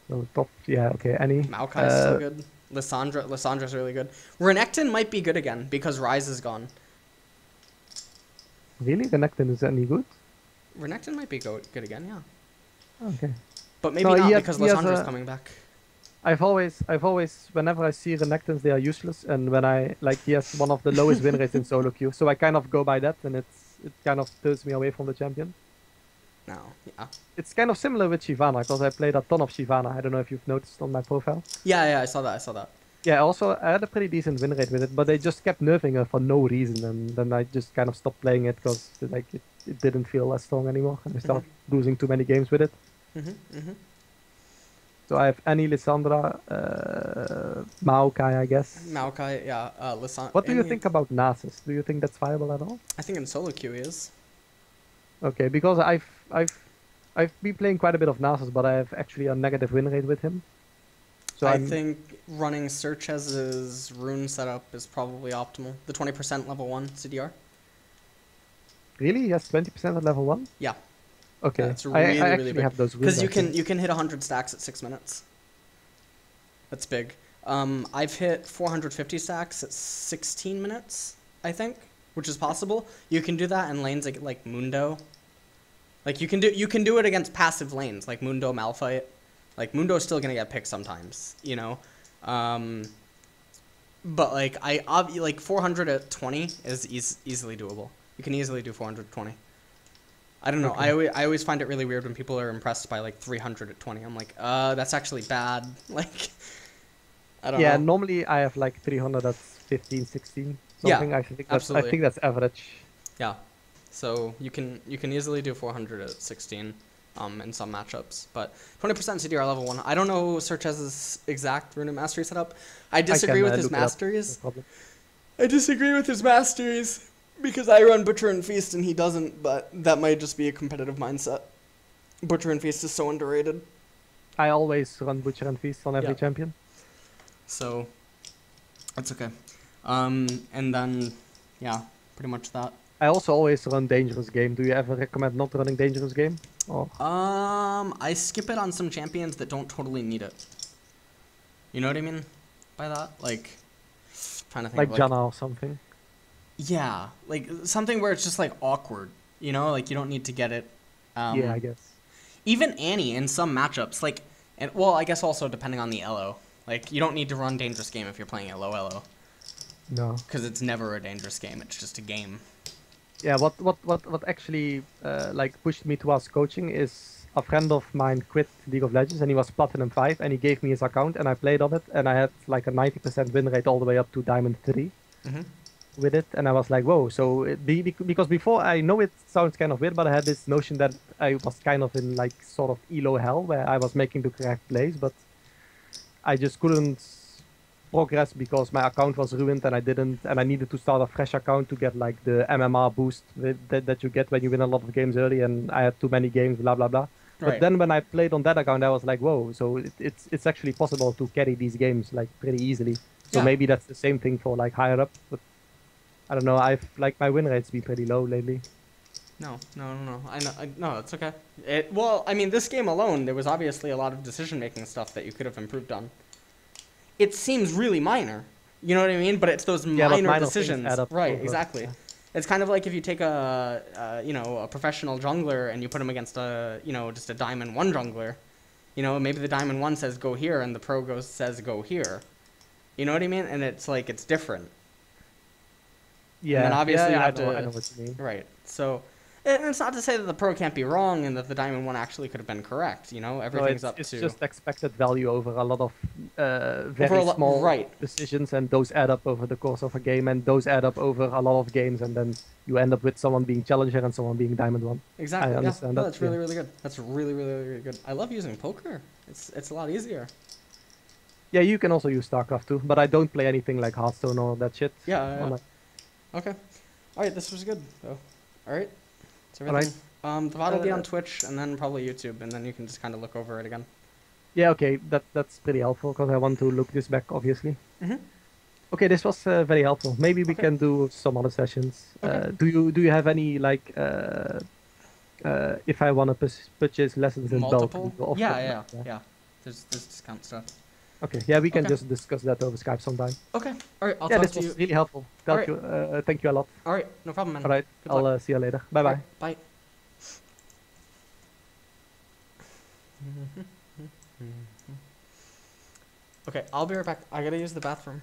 So top, yeah, okay, Annie. Maokai is still good. Lissandra's really good. Renekton might be good again because Ryze is gone. Really? Renekton is any good? Renekton might be good again, yeah. Okay. But maybe not because Lissandra's coming back. I've always, whenever I see Renektons, they are useless, and when he has one of the lowest win rates in solo queue, so I kind of go by that, and it kind of turns me away from the champion. No, yeah. It's kind of similar with Shyvana, because I played a ton of Shyvana. I don't know if you've noticed on my profile. Yeah, I saw that. Yeah, also, I had a pretty decent win rate with it, but they just kept nerfing her for no reason, and then I just kind of stopped playing it, because like, it didn't feel as strong anymore, and I started losing too many games with it. So I have Annie, Lissandra, Maokai, I guess. Maokai, yeah. Lissandra. What do you think about Nasus? Do you think that's viable at all? I think in solo queue he is. Okay, because I've been playing quite a bit of Nasus, but I have actually a negative win rate with him. So I think running Searchez's rune setup is probably optimal. The 20% level 1 CDR. Really? He has 20% at level 1? Yeah. Okay. Yeah, it's really, I really big. have those because you can hit 100 stacks at 6 minutes. That's big. I've hit 450 stacks at 16 minutes, I think, which is possible. You can do that in lanes like Mundo. Like you can do it against passive lanes like Mundo Malphite. Like Mundo's still gonna get picked sometimes, you know. But like 400 at 20 is easily doable. You can easily do 420. I don't know. Okay. I always find it really weird when people are impressed by like 300 at 20. I'm like, that's actually bad. Like, I don't know. Yeah, normally I have like 300 at 15, 16 something. Yeah, I think that's average. Yeah. So you can easily do 400 at 16 in some matchups, but 20% CDR level 1. I don't know Searchez's exact rune mastery setup. I disagree with his masteries. I disagree with his masteries. Because I run Butcher and Feast and he doesn't, but that might just be a competitive mindset. Butcher and Feast is so underrated. I always run Butcher and Feast on every champion. So, that's okay. And then, yeah, pretty much that. I also always run Dangerous Game. Do you ever recommend not running Dangerous Game? Or? I skip it on some champions that don't totally need it. You know what I mean by that? Like, trying to think like Janna or something. Yeah, like something where it's just like awkward, you know, like you don't need to get it. Yeah, I guess. Even Annie in some matchups, like, and well, I guess also depending on the LO, like you don't need to run Dangerous Game if you're playing a low LO. No. Because it's never a dangerous game; it's just a game. Yeah, what actually like pushed me towards coaching is a friend of mine quit League of Legends and he was Platinum 5 and he gave me his account and I played on it and I had like a 90% win rate all the way up to Diamond 3. With it, and I was like, whoa. So because before, I know it sounds kind of weird, but I had this notion that I was kind of in like sort of elo hell where I was making the correct plays, but I just couldn't progress because my account was ruined and I needed to start a fresh account to get like the MMR boost that you get when you win a lot of games early, and I had too many games, blah blah blah. Right. But then when I played on that account, I was like, whoa. So it's actually possible to carry these games like pretty easily. So maybe that's the same thing for like higher up, but I don't know. I've like my win rate's been pretty low lately. No. I know. No, it's okay. Well, I mean, this game alone, there was obviously a lot of decision-making stuff that you could have improved on. It seems really minor. You know what I mean? But it's those minor decisions. Add up right, exactly. Yeah. It's kind of like if you take a professional jungler and you put him against just a Diamond 1 jungler. You know, maybe the Diamond 1 says go here and the pro says go here. You know what I mean? And it's like, it's different. Yeah, and then obviously you have I know what you mean. Right. So, And it's not to say that the pro can't be wrong and that the diamond one actually could have been correct. You know, No, everything's up it's to just expected value over a lot of over very small right. decisions, and those add up over the course of a game, and those add up over a lot of games, and then you end up with someone being challenger and someone being diamond one. Exactly. I understand No, that. that's really really good. That's really really good. I love using poker. It's a lot easier. Yeah, you can also use StarCraft too, but I don't play anything like Hearthstone or that shit. Yeah. Okay. All right. This was good though. All right. That's everything. The VOD will be on Twitch and then probably YouTube, and then you can just kind of look over it again. Yeah, okay, that's pretty helpful because I want to look this back, obviously. Mhm. Okay, this was very helpful. Maybe we can do some other sessions. Okay. Do you have any like if I want to purchase lessons in bulk? Multiple? Yeah. There's discount stuff. Okay, yeah, we can Okay. just discuss that over Skype sometime. Okay. All right. I'll Yeah, talk this to was you. really helpful. All right. Thank you a lot. All right. No problem, man. All right, Good luck. I'll see you later. Bye All bye. right, bye. Okay, I'll be right back. I gotta use the bathroom.